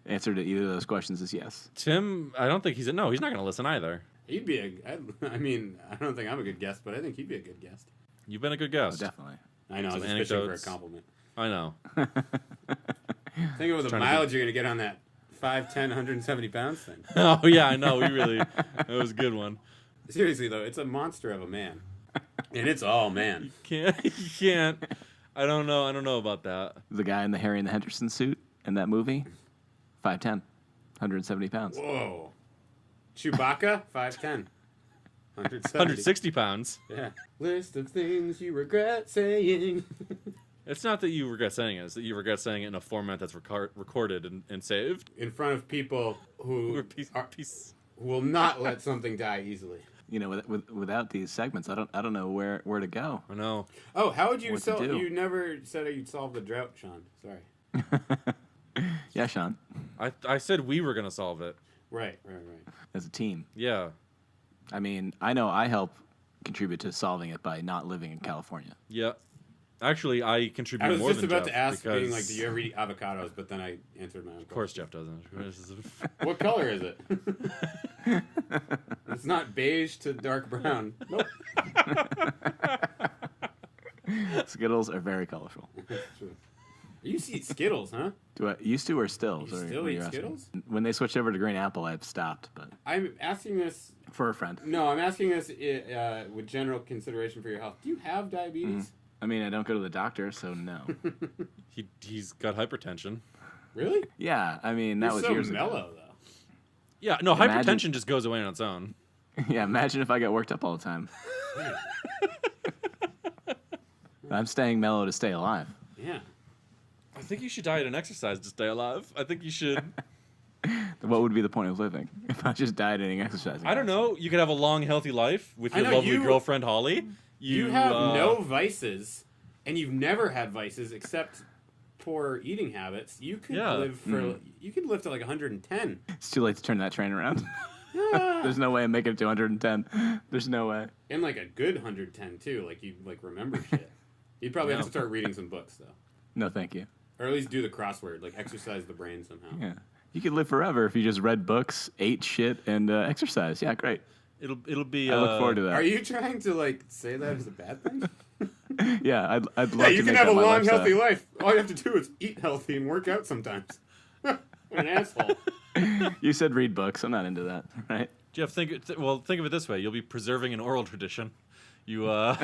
Answer to either of those questions is yes. Tim, I don't think he's not going to listen either. He'd be I mean, I don't think I'm a good guest, but I think he'd be a good guest. You've been a good guest. Oh, definitely. I know, I was just fishing for a compliment. I know. Think of the mileage you're going to get on that 5'10", 170 pounds thing. Oh, yeah, I know. That was a good one. Seriously, though, it's a monster of a man. And it's all man. You can't. I don't know about that. The guy in the Harry and the Henderson suit in that movie, 5'10", 170 pounds. Whoa. Chewbacca, 5'10", 160 pounds. Yeah. List of things you regret saying. It's not that you regret saying it. It's that you regret saying it in a format that's recorded and saved. In front of people who will not let something die easily. You know, without these segments, I don't know where to go. I know. Oh, how would you solve? You never said you'd solve the drought, Sean. Sorry. Yeah, Sean. I said we were gonna solve it. Right. As a team. Yeah. I mean, I know I help contribute to solving it by not living in California. Yeah. Actually, I contribute more than Jeff. I was just about to ask, being like, do you ever eat avocados? But then I answered my own question. Of course Jeff doesn't. What color is it? It's not beige to dark brown. Nope. Skittles are very colorful. That's true. You eat Skittles, huh? Do I used to or stills? You still eat Skittles? When they switched over to green apple, I've stopped. But I'm asking this for a friend. No, I'm asking this with general consideration for your health. Do you have diabetes? I mean, I don't go to the doctor, so no. He's got hypertension. Really? Yeah, I mean, that was years ago. You're so mellow, though. Yeah, no, hypertension just goes away on its own. Yeah, imagine if I got worked up all the time. I'm staying mellow to stay alive. Yeah. I think you should diet and exercise to stay alive. I think you should. What would be the point of living if I just dieting and exercising? I don't know. You could have a long, healthy life with your lovely girlfriend, Holly. You have no vices, and you've never had vices except poor eating habits. You could live for you could live to like 110. It's too late to turn that train around. There's no way I'm making it to 110. There's no way. And like a good 110 too. Like you like remember shit. You'd probably have to start reading some books though. No, thank you. Or at least do the crossword, like exercise the brain somehow. Yeah, you could live forever if you just read books, ate shit, and exercise. Yeah, great. It'll be. I look forward to that. Are you trying to like say that as a bad thing? Yeah, I'd love to. You can have a long, healthy life. All you have to do is eat healthy and work out sometimes. What an asshole. You said read books. I'm not into that, right? Jeff, think of it this way: you'll be preserving an oral tradition. You'll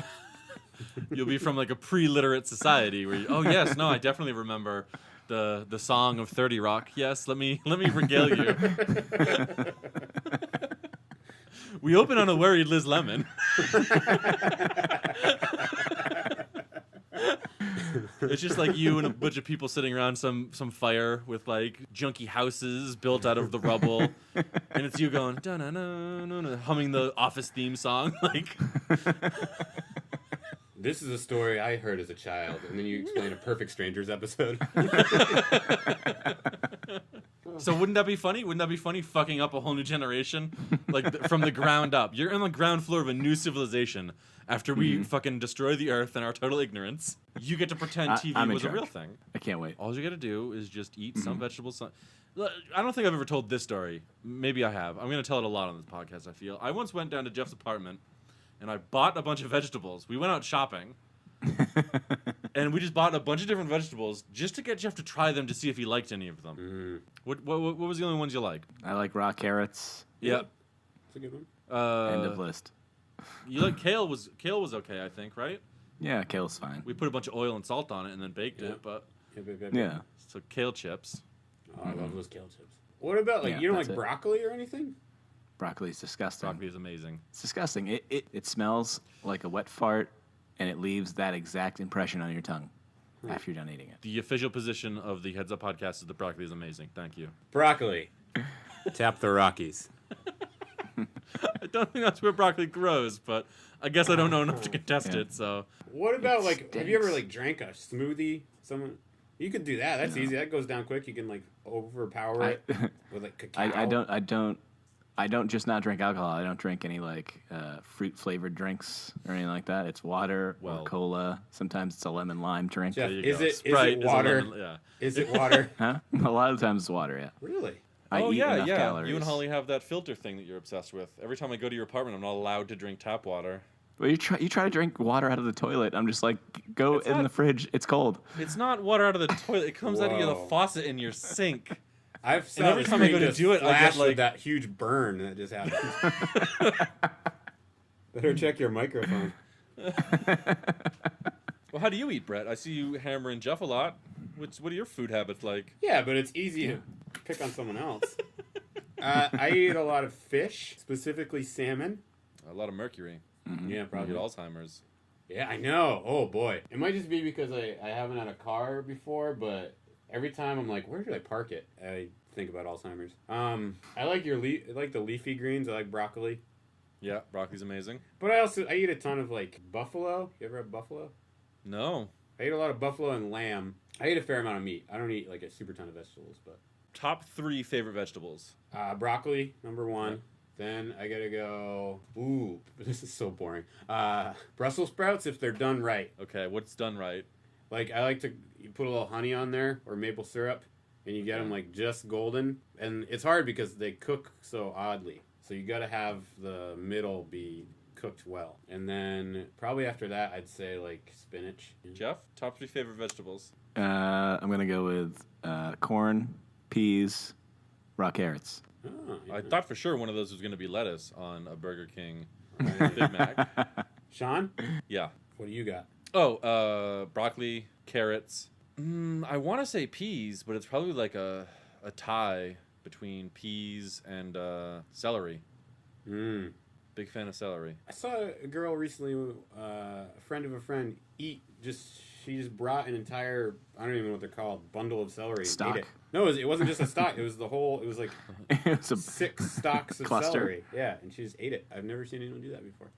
be from like a pre-literate society where I definitely remember the song of 30 Rock. Yes, let me regale you. We open on a worried Liz Lemon. It's just like you and a bunch of people sitting around some fire with like junky houses built out of the rubble, and it's you going da-na-na-na-na, humming the Office theme song like. This is a story I heard as a child, and then you explain a Perfect Strangers episode. So wouldn't that be funny? Wouldn't that be funny? Fucking up a whole new generation, like from the ground up. You're on the ground floor of a new civilization after we fucking destroy the Earth in our total ignorance. You get to pretend TV was a real thing. I can't wait. All you got to do is just eat some vegetables. I don't think I've ever told this story. Maybe I have. I'm going to tell it a lot on this podcast. I feel I once went down to Jeff's apartment. And I bought a bunch of vegetables. We went out shopping. And we just bought a bunch of different vegetables just to get Jeff to try them to see if he liked any of them. What was the only ones you liked? I like raw carrots. Yep. That's a good one. End of list. You like kale was okay, I think, right? Yeah, kale's fine. We put a bunch of oil and salt on it and then baked it, but yeah. So kale chips. Oh, I love those kale chips. What about you don't like broccoli or anything? Broccoli's disgusting. Broccoli is amazing. It's disgusting. It smells like a wet fart, and it leaves that exact impression on your tongue after you're done eating it. The official position of the Heads Up podcast is that broccoli is amazing. Thank you. Broccoli. Tap the Rockies. I don't think that's where broccoli grows, but I guess I don't know enough to contest it. So. What about have you ever drank a smoothie? You could do that. That's easy. That goes down quick. You can overpower it with cacao. I don't just not drink alcohol. I don't drink any like fruit flavored drinks or anything like that. It's water or cola. Sometimes it's a lemon lime drink. Jeff, is it water? Yeah. Is it water? Huh? A lot of times it's water. Yeah. Really? I eat enough calories. You and Holly have that filter thing that you're obsessed with. Every time I go to your apartment, I'm not allowed to drink tap water. Well, you try to drink water out of the toilet. I'm just like, go in the fridge. It's cold. It's not water out of the toilet. It comes out of the faucet in your sink. I've and every time I go to do it, I get like that huge burn that just happened. Better check your microphone. Well, how do you eat, Brett? I see you hammering Jeff a lot. What are your food habits like? Yeah, but it's easy to pick on someone else. I eat a lot of fish, specifically salmon. A lot of mercury. Mm-hmm. Yeah, probably. You get Alzheimer's. Yeah, I know. Oh, boy. It might just be because I haven't had a car before, but every time I'm like, where did I park it? I think about Alzheimer's. I like the leafy greens. I like broccoli. Yeah, broccoli's amazing. But I eat a ton of, like, buffalo. You ever have buffalo? No. I eat a lot of buffalo and lamb. I eat a fair amount of meat. I don't eat, like, a super ton of vegetables, but... Top 3 favorite vegetables. Broccoli, number 1. Yeah. Then I gotta go... Ooh, this is so boring. Brussels sprouts, if they're done right. Okay, what's done right? Like, I like to put a little honey on there, or maple syrup, and you get them, like, just golden. And it's hard because they cook so oddly. So you gotta have the middle be cooked well. And then probably after that, I'd say, like, spinach. Jeff, top 3 favorite vegetables. I'm going to go with corn, peas, raw carrots. Oh, yeah. I thought for sure one of those was going to be lettuce on a Burger King Big Mac. Sean? Yeah. What do you got? Oh, broccoli, carrots. I want to say peas, but it's probably like a tie between peas and celery. Big fan of celery. I saw a girl recently, a friend of a friend, she just brought an entire, I don't even know what they're called, bundle of celery. Stock? Ate it. No, it wasn't just a stock. It was the whole, it was like It's a 6 stalks of cluster. Celery. Yeah, and she just ate it. I've never seen anyone do that before.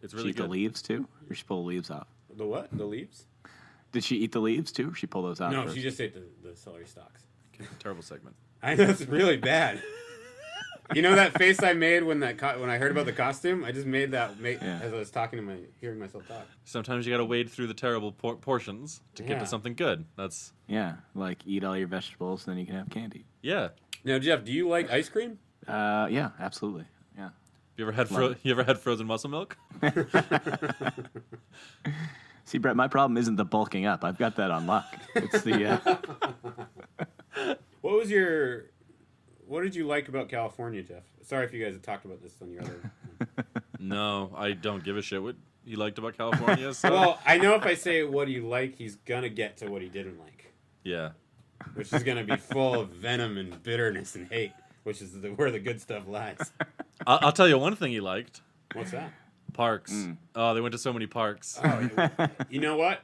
It's really She eat good. the leaves too? Or she pull the leaves off? The what? The leaves? Did she eat the leaves too? Or she pull those out No, first? she just ate the celery stalks. Okay, terrible segment. I know, it's really bad. You know that face I made when I heard about the costume? I just made that as I was hearing myself talk. Sometimes you got to wade through the terrible portions to get to something good. That's like eat all your vegetables, then you can have candy. Yeah. Now, Jeff, do you like ice cream? Yeah, absolutely. Yeah. You ever had frozen muscle milk? See, Brett, my problem isn't the bulking up. I've got that on lock. It's the. What did you like about California, Jeff? Sorry if you guys had talked about this on your other. No, I don't give a shit what you liked about California. So. Well, I know if I say what you like, he's gonna get to what he didn't like. Yeah. Which is gonna be full of venom and bitterness and hate, which is where the good stuff lies. I'll tell you one thing he liked. What's that? Parks. Oh, they went to so many parks. Oh, you know what?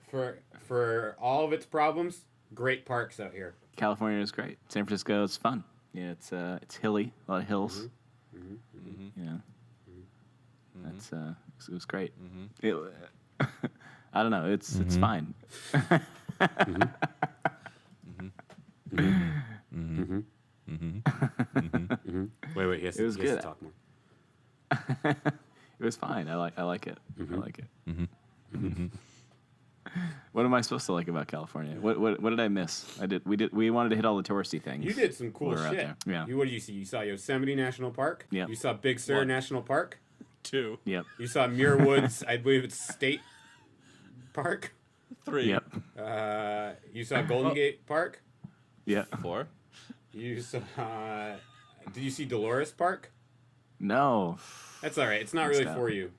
For all of its problems, great parks out here. California is great. San Francisco is fun. Yeah, it's hilly, a lot of hills. Yeah, that's it was great. It, I don't know. It's fine. Wait. Yes, it was good. Talk more. It was fine. I like it. I like it. What am I supposed to like about California? What did I miss? We wanted to hit all the touristy things. You did some cool shit. There. Yeah. What did you see? You saw Yosemite National Park. Yeah. You saw Big Sur National Park. 2. Yep. You saw Muir Woods. I believe it's State Park. 3. Yep. You saw Golden Gate Park. Yep. 4. You saw. Did you see Dolores Park? No. That's all right. It's not really for you.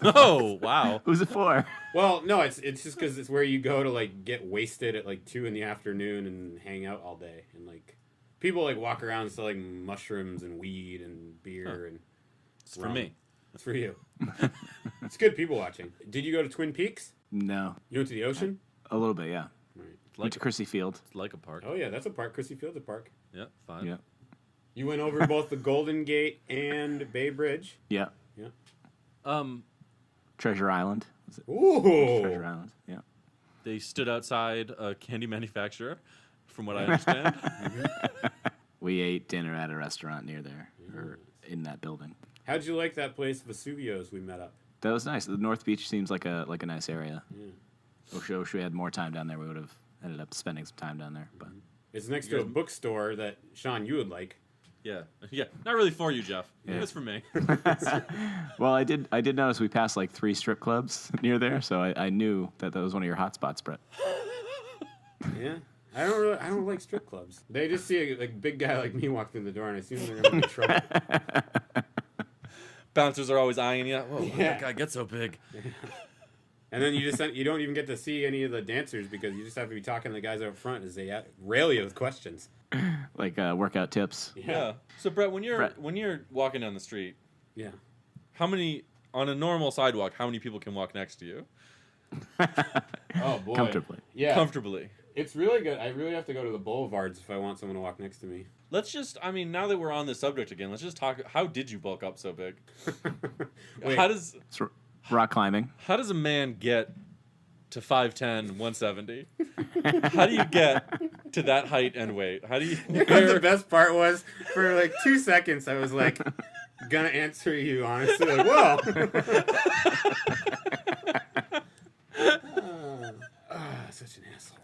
Oh, wow. Who's it for? Well, no, it's just because it's where you go to like get wasted at like 2 p.m. and hang out all day, and like people like walk around selling mushrooms and weed and beer and. It's for me. It's for you. It's good people watching. Did you go to Twin Peaks? No. You went to the ocean? A little bit, yeah. Right. Went to Chrissy Field. It's like a park. Oh yeah, that's a park. Chrissy Field's a park. Yeah, fine. Yeah. You went over both the Golden Gate and Bay Bridge. Yeah. Yeah. Treasure Island. Ooh. Treasure Island. Yeah. They stood outside a candy manufacturer, from what I understand. We ate dinner at a restaurant near there, or in that building. How'd you like that place, Vesuvio's, we met up? That was nice. The North Beach seems like a nice area. Yeah. Wish we had more time down there. We would have ended up spending some time down there. But it's next to a bookstore that, Sean, you would like. Yeah. Not really for you, Jeff. Yeah. It was for me. Well, I did notice we passed like 3 strip clubs near there, so I knew that was one of your hot spots, Brett. Yeah. I don't like strip clubs. They just see a big guy like me walk through the door, and I assume they're gonna be in trouble. Bouncers are always eyeing you. Whoa, how did that guy get so big? And then you don't even get to see any of the dancers because you just have to be talking to the guys out front as they rail you with questions. Like workout tips. Yeah. So Brett, when you're walking down the street, how many on a normal sidewalk? How many people can walk next to you? Oh boy. Comfortably. Yeah. Comfortably. It's really good. I really have to go to the boulevards if I want someone to walk next to me. Let's just, now that we're on this subject again, let's just talk. How did you bulk up so big? Wait. It's rock climbing. How does a man get to 5'10", 170? How do you get to that height and weight? How do you? The best part was for like 2 seconds I was like, gonna answer you honestly, like, whoa. Such an asshole.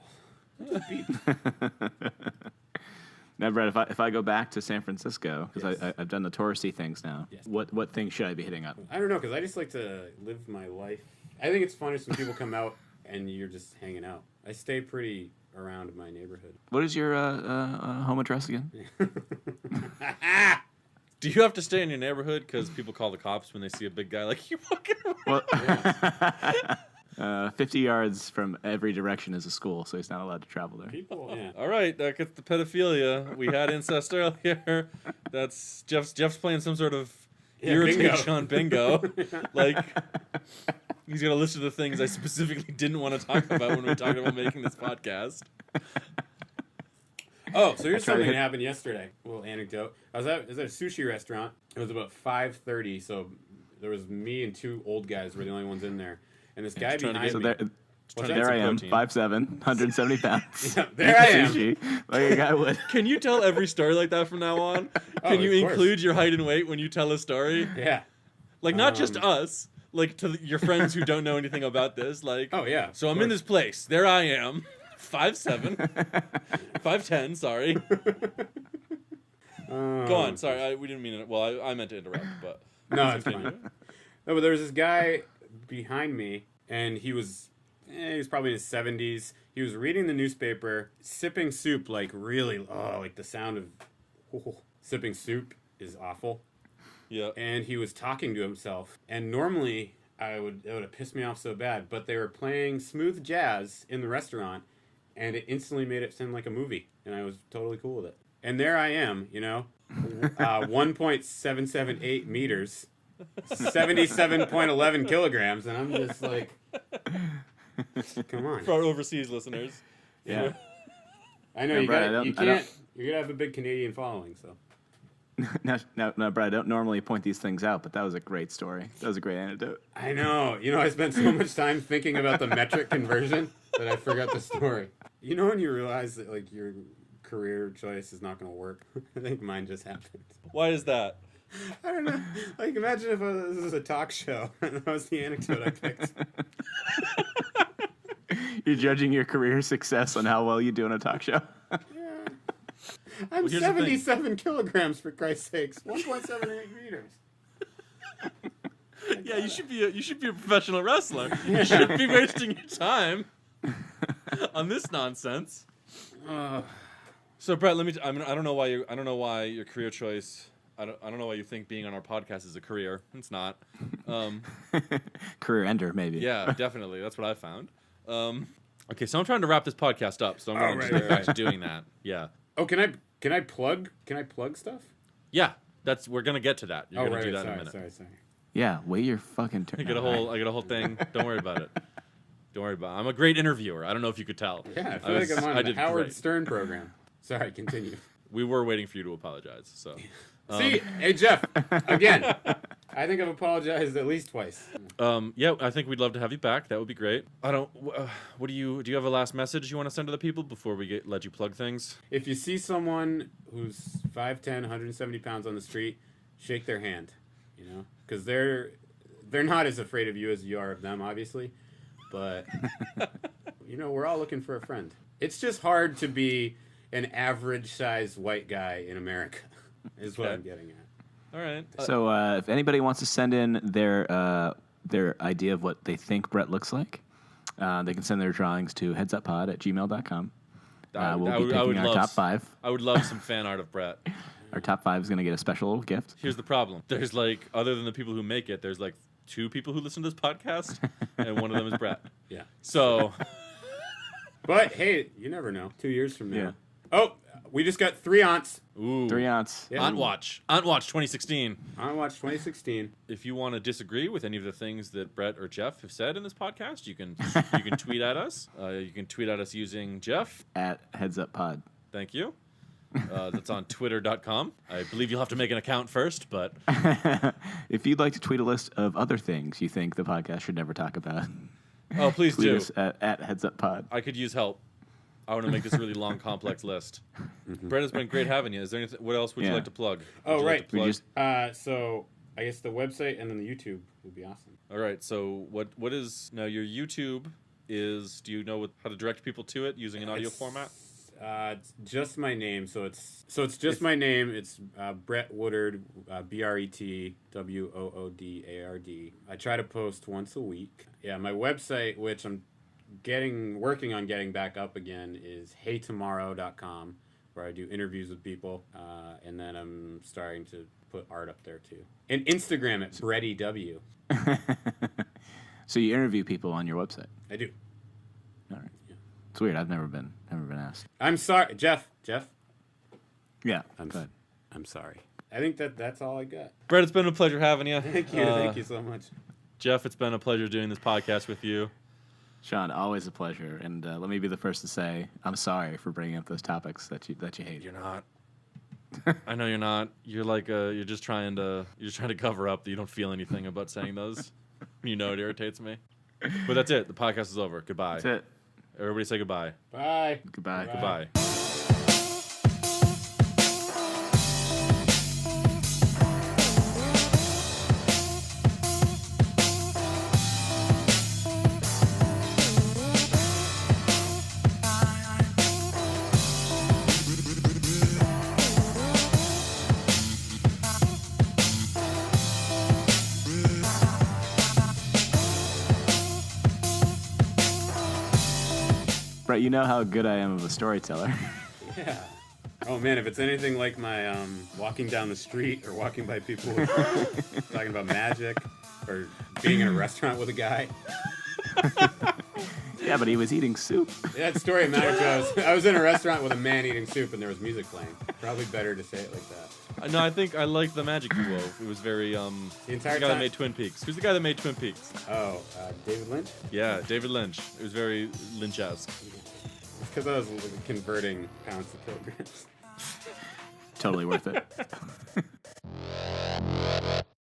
Now, Brett, if I go back to San Francisco, because I've done the touristy things now, what things should I be hitting up? I don't know, because I just like to live my life. I think it's funnest when people come out and you're just hanging out. I stay pretty around my neighborhood. What is your home address again? Do you have to stay in your neighborhood because people call the cops when they see a big guy like you walking around? 50 yards from every direction is a school, so he's not allowed to travel there. People, All right, that gets the pedophilia. We had incest earlier. That's Jeff's playing some sort of irritation on bingo. Like, he's got a list of the things I specifically didn't want to talk about when we were talking about making this podcast. Oh, so here's something that happened yesterday. A little anecdote. I was at a sushi restaurant. It was about 5:30, so there was me and 2 old guys were the only ones in there. And this guy behind me... There I am, 5'7", 170 pounds. Yeah, there I am. Sushi, like a guy would. Can you tell every story like that from now on? Can you include your height and weight when you tell a story? Yeah. Like, not just us. Like, to your friends who don't know anything about this. Like, oh, yeah. So I'm in this place. There I am. 5'7". 5'10", sorry. Go on. Sorry, we didn't mean it. Well, I meant to interrupt, but... No, it's fine. No, but there was this guy behind me, and he was probably in his 70s. He was reading the newspaper, sipping soup, like really, like the sound of sipping soup is awful. Yeah. And he was talking to himself. And normally, it would have pissed me off so bad, but they were playing smooth jazz in the restaurant, and it instantly made it sound like a movie, and I was totally cool with it. And there I am, 1.778 meters. 77.11 kilograms, and I'm just like, come on. For our overseas listeners. Yeah. I know, you're gonna have a big Canadian following, so. No, Brad, I don't normally point these things out, but that was a great story. That was a great anecdote. I know. I spent so much time thinking about the metric conversion that I forgot the story. When you realize that, like, your career choice is not going to work? I think mine just happened. Why is that? I don't know. Like, imagine if this was a talk show and that was the anecdote I picked. You're judging your career success on how well you do on a talk show. Yeah. I'm 77 kilograms, for Christ's sakes. 1.78 meters. Yeah, you should be a professional wrestler. You shouldn't be wasting your time on this nonsense. So Brett, I don't know why your career choice. I don't know why you think being on our podcast is a career. It's not. Career ender, maybe. Yeah, definitely. That's what I found. Okay, so I'm trying to wrap this podcast up, so I'm going to get back to doing that. Yeah. Oh, can I plug stuff? Yeah, we're gonna get to that. You're gonna do that in a minute. Sorry. Yeah, wait your fucking turn. I get a whole thing. Don't worry about it. I'm a great interviewer. I don't know if you could tell. Yeah, I feel like I'm on the Howard Stern program. Sorry, continue. We were waiting for you to apologize. So. See, hey Jeff, again, I think I've apologized at least twice. Yeah, I think we'd love to have you back. That would be great. I don't. What do you have a last message you want to send to the people before we let you plug things? If you see someone who's 5'10", 170 pounds on the street, shake their hand. You know, because they're not as afraid of you as you are of them, obviously. But you know, we're all looking for a friend. It's just hard to be an average-sized white guy in America. Is what I'm getting at. All right. So if anybody wants to send in their idea of what they think Bret looks like, they can send their drawings to headsuppod@gmail.com. We'll be picking our top 5. I would love some fan art of Bret. Our top 5 is going to get a special little gift. Here's the problem. There's like, other than the people who make it, there's like 2 people who listen to this podcast, and one of them is Bret. Yeah. So. But hey, you never know. 2 years from now. Yeah. Oh, we just got 3 aunts. Ooh. 3 ounce. Yeah. Aunt Watch 2016. Aunt Watch 2016. If you want to disagree with any of the things that Bret or Jeff have said in this podcast, you can tweet at us. You can tweet at us using Jeff At headsuppod. Thank you. That's on twitter.com. I believe you'll have to make an account first, but If you'd like to tweet a list of other things you think the podcast should never talk about, please tweet do. us at headsuppod. I could use help. I want to make this really long, complex list. Bret, it's been great having you. Is there anything? What else would you like to plug? Oh, right. We just So I guess the website and then the YouTube would be awesome. All right. So what is now your YouTube is? Do you know how to direct people to it using an audio format? It's just my name, so it's just my name. It's Bret Woodard, BretWoodard. I try to post once a week. Yeah, my website, which I'm working on getting back up again, is heytomorrow.com, where I do interviews with people, and then I'm starting to put art up there too. And Instagram at BrettyW. So you interview people on your website? I do. All right. Yeah. It's weird. I've never been asked. I'm sorry, Jeff. Yeah. I'm sorry. I think that's all I got. Bret, it's been a pleasure having you. Thank you so much. Jeff, it's been a pleasure doing this podcast with you. Sean, always a pleasure. And let me be the first to say I'm sorry for bringing up those topics that you hate. You're not. I know you're not. You're like you're just trying to cover up that you don't feel anything about saying those. You know it irritates me. But that's it. The podcast is over. Goodbye. That's it. Everybody say goodbye. Bye. Goodbye. Goodbye. Bret, you know how good I am of a storyteller. Yeah. Oh man, if it's anything like my walking down the street or walking by people talking about magic or being in a restaurant with a guy. Yeah, but he was eating soup. That story mattered to us. I was in a restaurant with a man eating soup and there was music playing. Probably better to say it like that. No, I think I liked the magic you wove. It was very the entire guy time. that made Twin Peaks. Who's the guy that made Twin Peaks? Oh, David Lynch? Yeah, David Lynch. It was very Lynch-esque. It's because I was converting pounds to kilograms. Totally worth it.